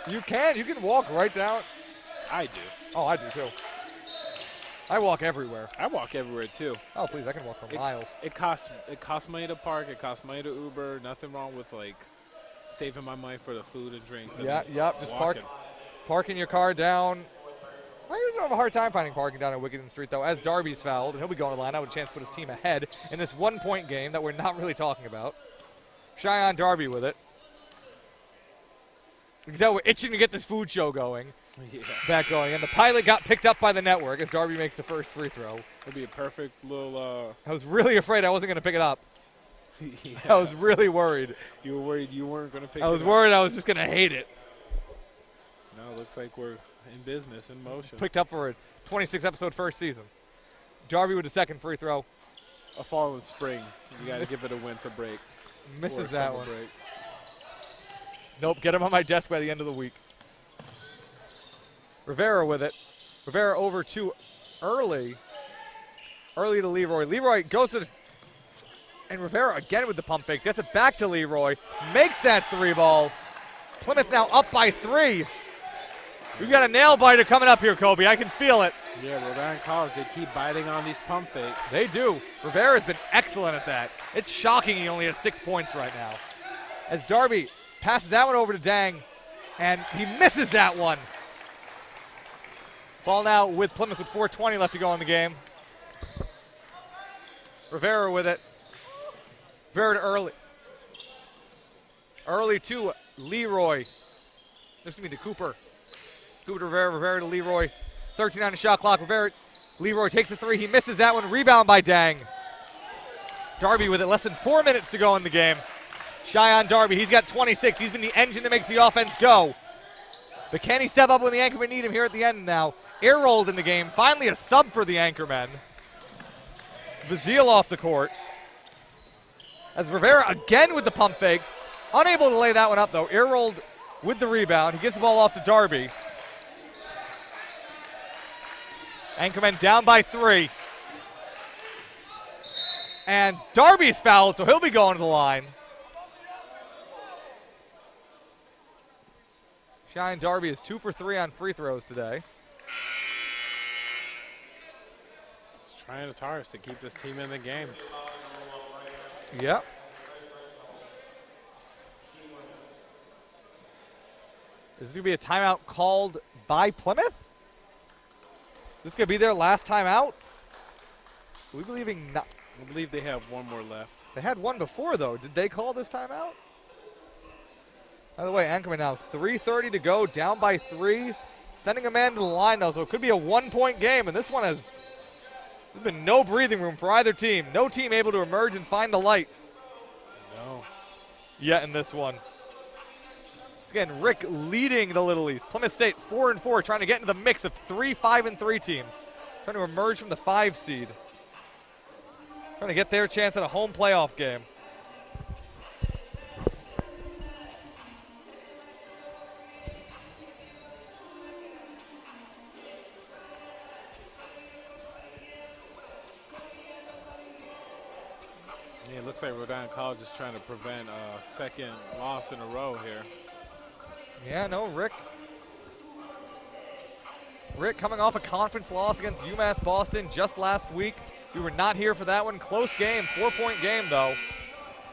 You can walk right down. I do. Oh, I do too. I walk everywhere. I walk everywhere too. Oh, please, I can walk for miles. It costs money to park. It costs money to Uber. Nothing wrong with like saving my money for the food and drinks. Yep. Just parking your car down. I usually have a hard time finding parking down at Wickenden Street, though, as Darby's fouled, and he'll be going to line out with a chance to put his team ahead in this 1-point game that we're not really talking about. Cheyenne Darby with it. You can tell we're itching to get this food show going. Yeah. Back going. And the pilot got picked up by the network as Darby makes the first free throw. It'll be a perfect little... I was really afraid I wasn't going to pick it up. Yeah. I was really worried. You were worried you weren't going to pick it up? I was worried I was just going to hate it. No, it looks like we're in business, in motion. Picked up for a 26-episode first season. Darby with the second free throw. A fall and spring. You got to give it a winter break. Misses that one. Break. Nope, get him on my desk by the end of the week. Rivera with it. Rivera over too early. Early to Leroy. Leroy goes to and Rivera again with the pump fakes. Gets it back to Leroy. Makes that 3-ball. Plymouth now up by 3. We've got a nail biter coming up here, Kobe. I can feel it. Yeah, Rhode Island College, they keep biting on these pump fakes. They do. Rivera's been excellent at that. It's shocking he only has 6 points right now. As Darby passes that one over to Dang, and he misses that one. Ball now with Plymouth with 4:20 left to go in the game. Rivera with it. Rivera to Early. Early to Leroy. This is going to be to Cooper. Cooper to Rivera. Rivera to Leroy. 13 on the shot clock. Leroy takes the 3. He misses that one. Rebound by Dang. Darby with it. Less than 4 minutes to go in the game. Cheyenne Darby. He's got 26. He's been the engine that makes the offense go. But can he step up when the Anchormen need him here at the end now? Air rolled in the game. Finally a sub for the Anchormen. Vazil off the court. As Rivera again with the pump fakes. Unable to lay that one up though. Air rolled with the rebound. He gives the ball off to Darby. Anchormen down by 3. And Darby's fouled, so he'll be going to the line. Cheyenne Darby is 2 for 3 on free throws today. He's trying his hardest to keep this team in the game. Yep. Is this going to be a timeout called by Plymouth? This could be their last timeout? Are we believing not? I believe they have one more left. They had one before, though. Did they call this timeout? By the way, Anchorman now 3:30 to go, down by 3. Sending a man to the line, though, so it could be a one-point game. And this one there's been no breathing room for either team. No team able to emerge and find the light. No. Yet in this one. Again, Rick leading the Little East. Plymouth State 4-4, trying to get into the mix of 3 5-3 teams. Trying to emerge from the 5 seed. Trying to get their chance at a home playoff game. Yeah, it looks like Rhode College is trying to prevent a second loss in a row here. Yeah, no, Rick coming off a conference loss against UMass Boston just last week. We were not here for that one. Close game, 4-point game though.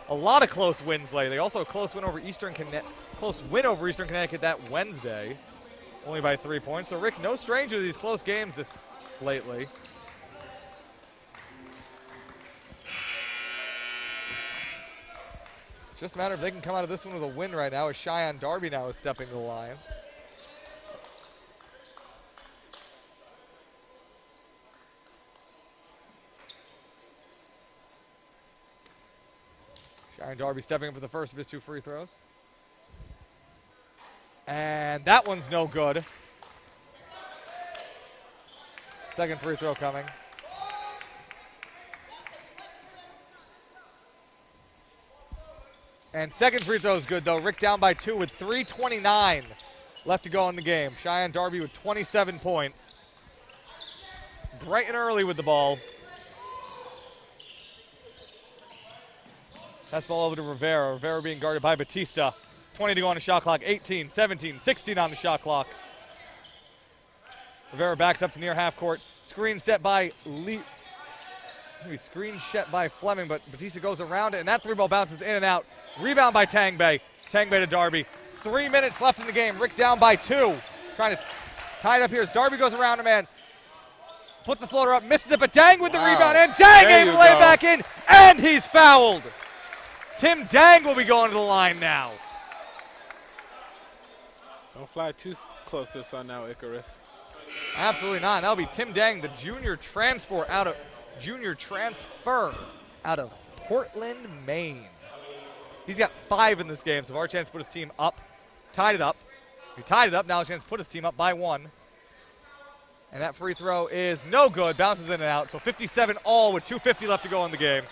A lot of close wins lately. Also a close win over Eastern Connecticut that Wednesday, only by 3 points. So Rick, no stranger to these close games lately. It's just a matter if they can come out of this one with a win right now, as Cheyenne Darby now is stepping to the line. Cheyenne Darby stepping up for the first of his 2 free throws. And that one's no good. Second free throw coming. And second free throw is good, though. Rick down by 2 with 3:29 left to go in the game. Cheyenne Darby with 27 points. Bright and early with the ball. Pass ball over to Rivera. Rivera being guarded by Batista. 20 to go on the shot clock. 18, 17, 16 on the shot clock. Rivera backs up to near half court. Screen set by Fleming, but Batista goes around it, and that 3-ball bounces in and out. Rebound by Tangbay. Tangbay to Darby. 3 minutes left in the game. Rick down by 2. Trying to tie it up here as Darby goes around a man. Puts the floater up, misses it, but Dang with the rebound, and Dang able to lay it back in, and he's fouled. Tim Dang will be going to the line now. Don't fly too close to the sun now, Icarus. Absolutely not. That'll be Tim Dang, the junior transfer out of Portland, Maine. He's got 5 in this game, so our chance to put his team up. Tied it up. He tied it up. Now a chance to put his team up by 1. And that free throw is no good. Bounces in and out. So 57 all with 2:50 left to go in the game.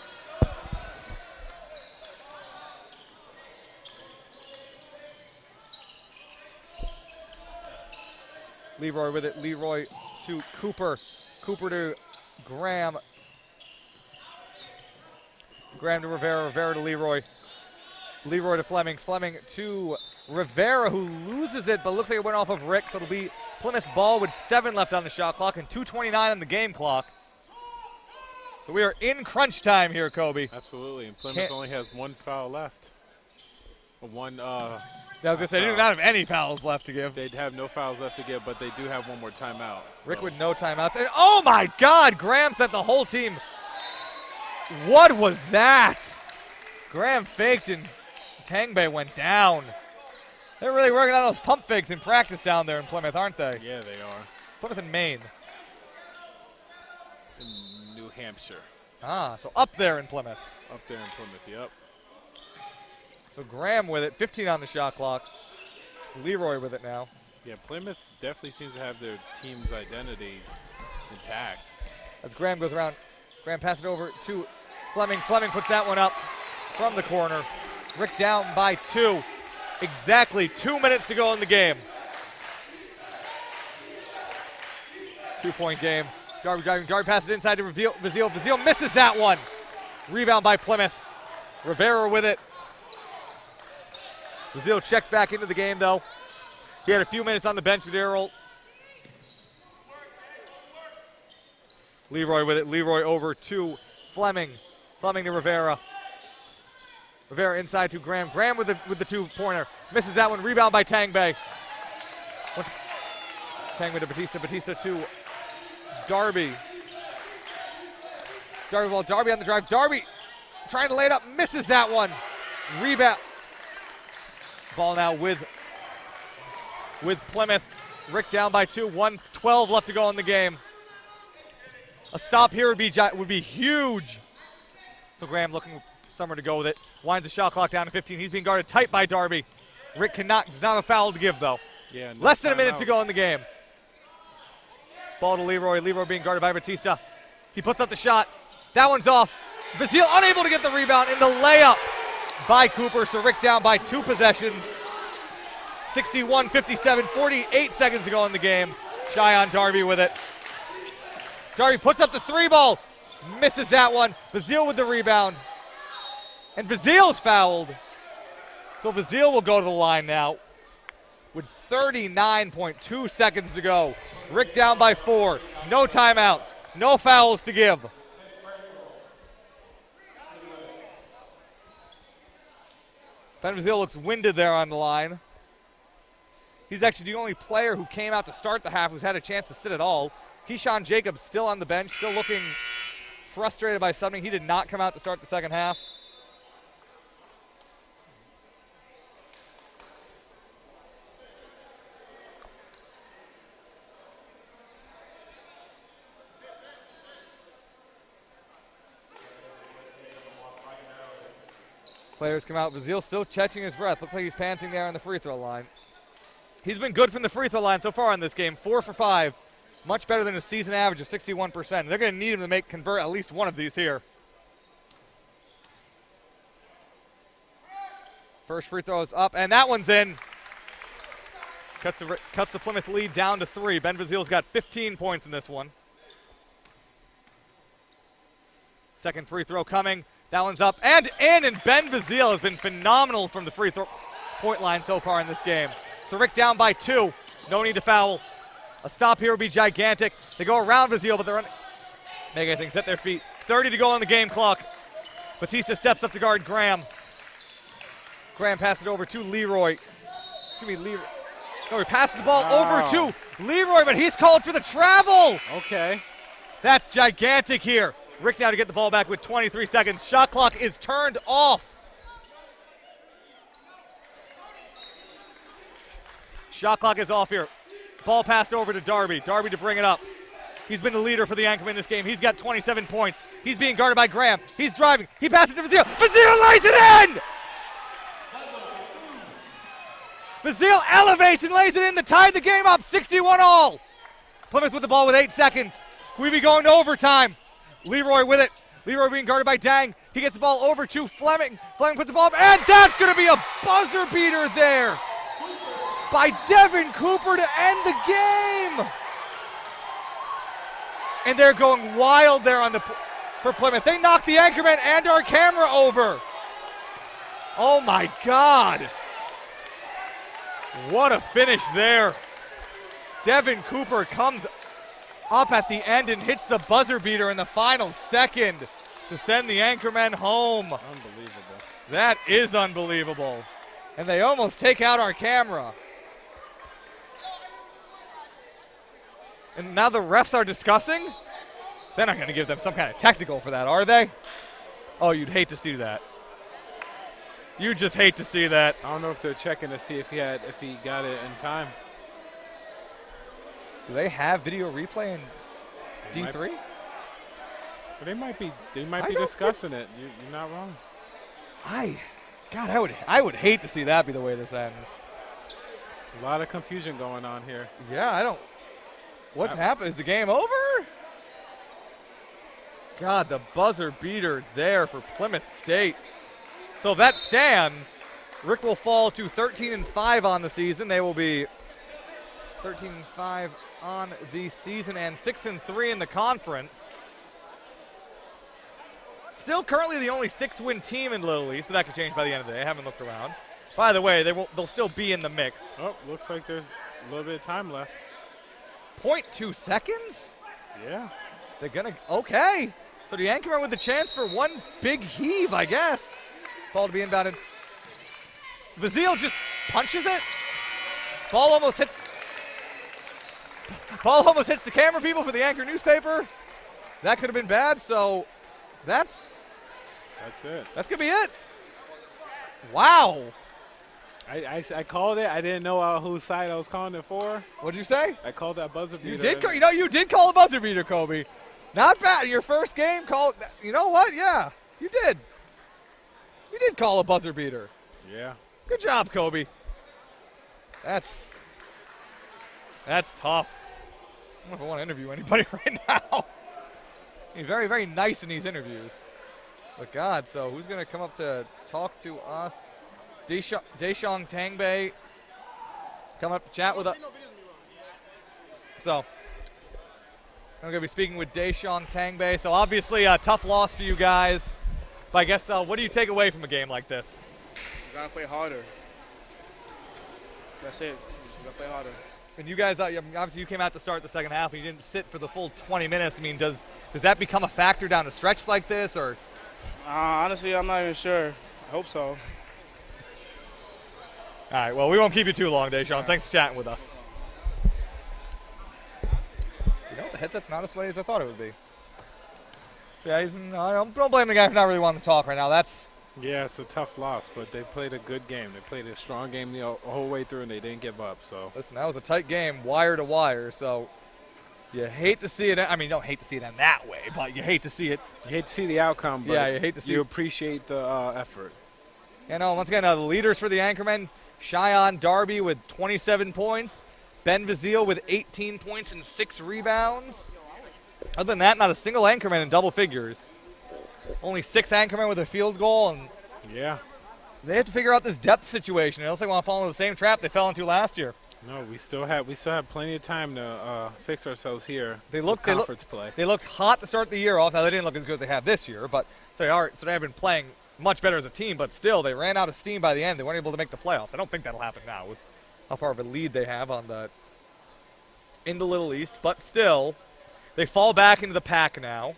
Leroy with it. Leroy to Cooper. Cooper to Graham. Graham to Rivera. Rivera to Leroy. Leroy to Fleming. Fleming to Rivera, who loses it, but looks like it went off of Rick. So it'll be Plymouth's ball with 7 left on the shot clock and 2:29 on the game clock. So we are in crunch time here, Kobe. Absolutely, and Plymouth only has 1 foul left. I was going to say, they do not have any fouls left to give. They'd have no fouls left to give, but they do have 1 more timeout. Rick with no timeouts. And oh my God, Graham sent the whole team. What was that? Graham faked and Tangbay went down. They're really working on those pump fakes in practice down there in Plymouth, aren't they? Yeah, they are. Plymouth and Maine. In New Hampshire. So up there in Plymouth. Up there in Plymouth, yep. So Graham with it, 15 on the shot clock. Leroy with it now. Yeah, Plymouth definitely seems to have their team's identity intact. As Graham goes around, Graham passes it over to Fleming. Fleming puts that one up from the corner. Rick down by 2. Exactly 2 minutes to go in the game. 2-point game. Darby driving. Darby passes it inside to Vazil. Vazil misses that one. Rebound by Plymouth. Rivera with it. Vazil checked back into the game, though. He had a few minutes on the bench with Errol. Leroy with it. Leroy over to Fleming. Fleming to Rivera. Rivera inside to Graham. Graham with the 2-pointer. Misses that one. Rebound by Tangbay. Tangman to Batista. Batista to Darby. Darby ball. Darby on the drive. Darby trying to lay it up. Misses that one. Rebound. Ball now with Plymouth. Rick down by 2. 1:12 left to go in the game. A stop here would be huge. So Graham looking somewhere to go with it. Winds the shot clock down to 15. He's being guarded tight by Darby. Rick does not have a foul to give, though. Yeah, no Less than a minute timeout. to go in the game. Ball to Leroy. Leroy being guarded by Batista. He puts up the shot. That one's off. Vasile unable to get the rebound in the layup by Cooper. So Rick down by 2 possessions. 61-57, 48 seconds to go in the game. Shy on Darby with it. Darby puts up the 3 ball. Misses that one. Vasile with the rebound. And Vasile's fouled. So Vasile will go to the line now with 39.2 seconds to go. Rick down by 4. No timeouts. No fouls to give. Ben Vasile looks winded there on the line. He's actually the only player who came out to start the half who's had a chance to sit at all. Keyshawn Jacobs still on the bench, still looking frustrated by something. He did not come out to start the second half. Players come out. Vasile still catching his breath. Looks like he's panting there on the free throw line. He's been good from the free throw line so far in this game. 4 for 5. Much better than a season average of 61%. They're going to need him to convert at least one of these here. First free throw is up, and that one's in. Cuts the Plymouth lead down to 3. Ben Vasile's got 15 points in this one. Second free throw coming. That one's up and in, and Ben Vasile has been phenomenal from the free throw point line so far in this game. So Rick down by 2. No need to foul. A stop here would be gigantic. They go around Vasile, but they're making things at their feet. 30 to go on the game clock. Batista steps up to guard Graham. Graham passes it over to Leroy. Leroy. No, he passes the ball over to Leroy, but he's called for the travel. Okay. That's gigantic here. Rick now to get the ball back with 23 seconds. Shot clock is turned off. Shot clock is off here. Ball passed over to Darby. Darby to bring it up. He's been the leader for the Anchormen in this game. He's got 27 points. He's being guarded by Graham. He's driving. He passes to Vasile. Vasile lays it in! Vasile elevates and lays it in to tie the game up. 61 all. Plymouth with the ball with 8 seconds. We be going to overtime. Leroy with it. Leroy being guarded by Dang. He gets the ball over to Fleming. Fleming puts the ball up, and that's going to be a buzzer beater there by Devin Cooper to end the game. And they're going wild there for Plymouth. They knocked the Anchorman and our camera over. Oh my God. What a finish there. Devin Cooper comes up at the end and hits the buzzer beater in the final second to send the Anchormen home. Unbelievable. That is unbelievable. And they almost take out our camera. And now the refs are discussing? They're not going to give them some kind of technical for that, are they? Oh, you'd hate to see that. You just hate to see that. I don't know if they're checking to see if he got it in time. Do they have video replay in D3? But they might be discussing it. You're not wrong. I would hate to see that be the way this ends. A lot of confusion going on here. Yeah, what's happened? Is the game over? God, the buzzer beater there for Plymouth State. So that stands. Rick will fall to 13-5 on the season. They will be 13-5 on the season and 6-3 in the conference. Still currently the only 6-win team in Little East, but that could change by the end of the day. I haven't looked around. By the way, they'll still be in the mix. Oh, looks like there's a little bit of time left. 0.2 seconds? Yeah. They're going to, okay. So the Anchorman with the chance for one big heave, I guess. Ball to be inbounded. Vasile just punches it. Ball almost hits Ball almost hits the camera people for the Anchor newspaper. That could have been bad, so that's it. That's going to be it. Wow. I called it. I didn't know whose side I was calling it for. What'd you say? I called that buzzer beater. You did call a buzzer beater, Kobe. Not bad. In your first game, you know what? Yeah, you did. You did call a buzzer beater. Yeah. Good job, Kobe. That's tough. I don't know if I want to interview anybody right now. He's very, very nice in these interviews. But God, so who's going to come up to talk to us? Daeshong Tangbay coming up to chat with us. So I'm going to be speaking with Daeshong Tangbay. So obviously a tough loss for you guys. But I guess what do you take away from a game like this? You got to play harder. That's it. You got to play harder. And you guys, obviously you came out to start the second half and you didn't sit for the full 20 minutes. I mean, does that become a factor down a stretch like this? Or? Honestly, I'm not even sure. I hope so. All right, well, we won't keep you too long, Daeshong. Thanks for chatting with us. You know, the headset's not as sweaty as I thought it would be. So yeah, I don't blame the guy for not really wanting to talk right now. Yeah, it's a tough loss, but they played a good game. They played a strong game the whole way through, and they didn't give up. So listen, that was a tight game, wire to wire. So you hate to see it. I mean, you don't hate to see it in that way, but you hate to see it. You hate to see the outcome, but yeah, you hate to see. You appreciate the effort. You know, once again, the leaders for the Anchormen: Cheyenne Darby with 27 points, Ben Vazile with 18 points and 6 rebounds. Other than that, not a single Anchorman in double figures. Only 6 Anchormen with a field goal, and yeah, they have to figure out this depth situation. Unless they want to fall into the same trap they fell into last year. No, we still have plenty of time to fix ourselves here. They looked play. They looked hot to start the year off. Now they didn't look as good as they have this year, but they have been playing much better as a team. But still, they ran out of steam by the end. They weren't able to make the playoffs. I don't think that'll happen now with how far of a lead they have in the Little East. But still, they fall back into the pack now.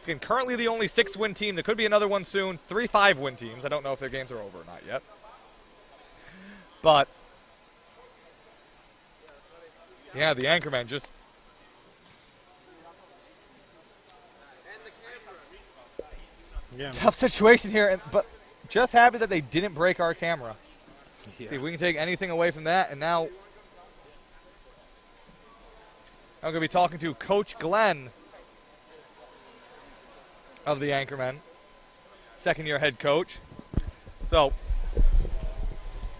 It's currently the only 6-win team. There could be another one soon. 3 5-win teams. I don't know if their games are over or not yet. But yeah, the Anchorman just. Yeah, tough situation here, but just happy that they didn't break our camera. Yeah. See if we can take anything away from that. And now I'm going to be talking to Coach Glenn of the Anchormen, second-year head coach. So,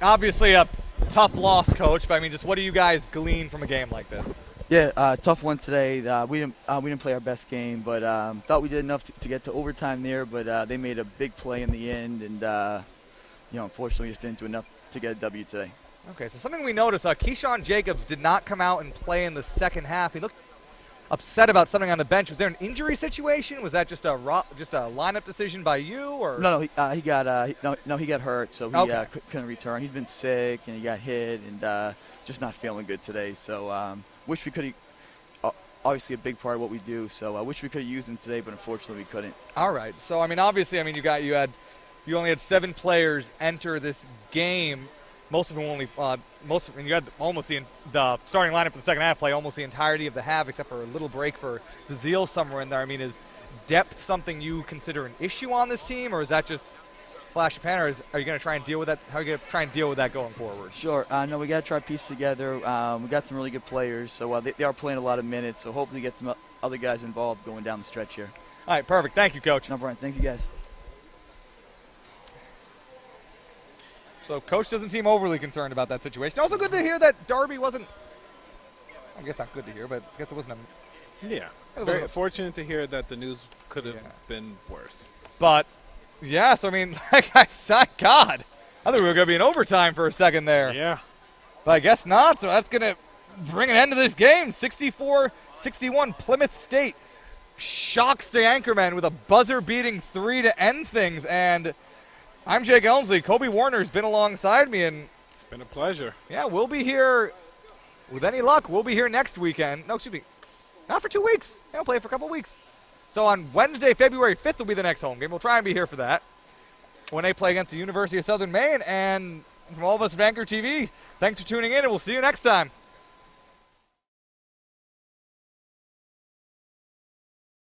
obviously a tough loss, Coach, but I mean, just what do you guys glean from a game like this? Yeah, tough one today. We didn't play our best game, but thought we did enough to get to overtime there. But they made a big play in the end, and unfortunately, just didn't do enough to get a W today. Okay, so something we noticed: Keyshawn Jacobs did not come out and play in the second half. He looked upset about something on the bench. Was there an injury situation? Was that just a lineup decision by you, or no? He got hurt, so he couldn't return. He'd been sick and he got hit, and just not feeling good today. So wish we could. Obviously, a big part of what we do. So I wish we could have used him today, but unfortunately, we couldn't. All right. So I mean, obviously, you only had 7 players enter this game. Most of them you had almost the starting lineup for the second half play almost the entirety of the half, except for a little break for the Zeal somewhere in there. I mean, is depth something you consider an issue on this team, or is that just flash of Panther? Are you going to try and deal with that? How are you going to try and deal with that going forward? Sure. No, we got to try to piece together. We got some really good players, so they are playing a lot of minutes. So hopefully get some other guys involved going down the stretch here. All right, perfect. Thank you, Coach. No problem. Thank you, guys. So Coach doesn't seem overly concerned about that situation. Also good to hear that Darby wasn't, I guess not good to hear, but I guess it wasn't very fortunate to hear that the news could have been worse. But, yeah, so I mean, like I said, God, I thought we were going to be in overtime for a second there. Yeah. But I guess not, so that's going to bring an end to this game. 64-61, Plymouth State shocks the Anchormen with a buzzer-beating 3 to end things, and I'm Jake Elmsley. Kobe Warner's been alongside me, and it's been a pleasure. Yeah, we'll be here. With any luck, we'll be here next weekend. No, excuse me, not for 2 weeks. Yeah, we'll play for a couple weeks. So on Wednesday, February 5th will be the next home game. We'll try and be here for that when they play against the University of Southern Maine. And from all of us at Anchor TV, thanks for tuning in, and we'll see you next time.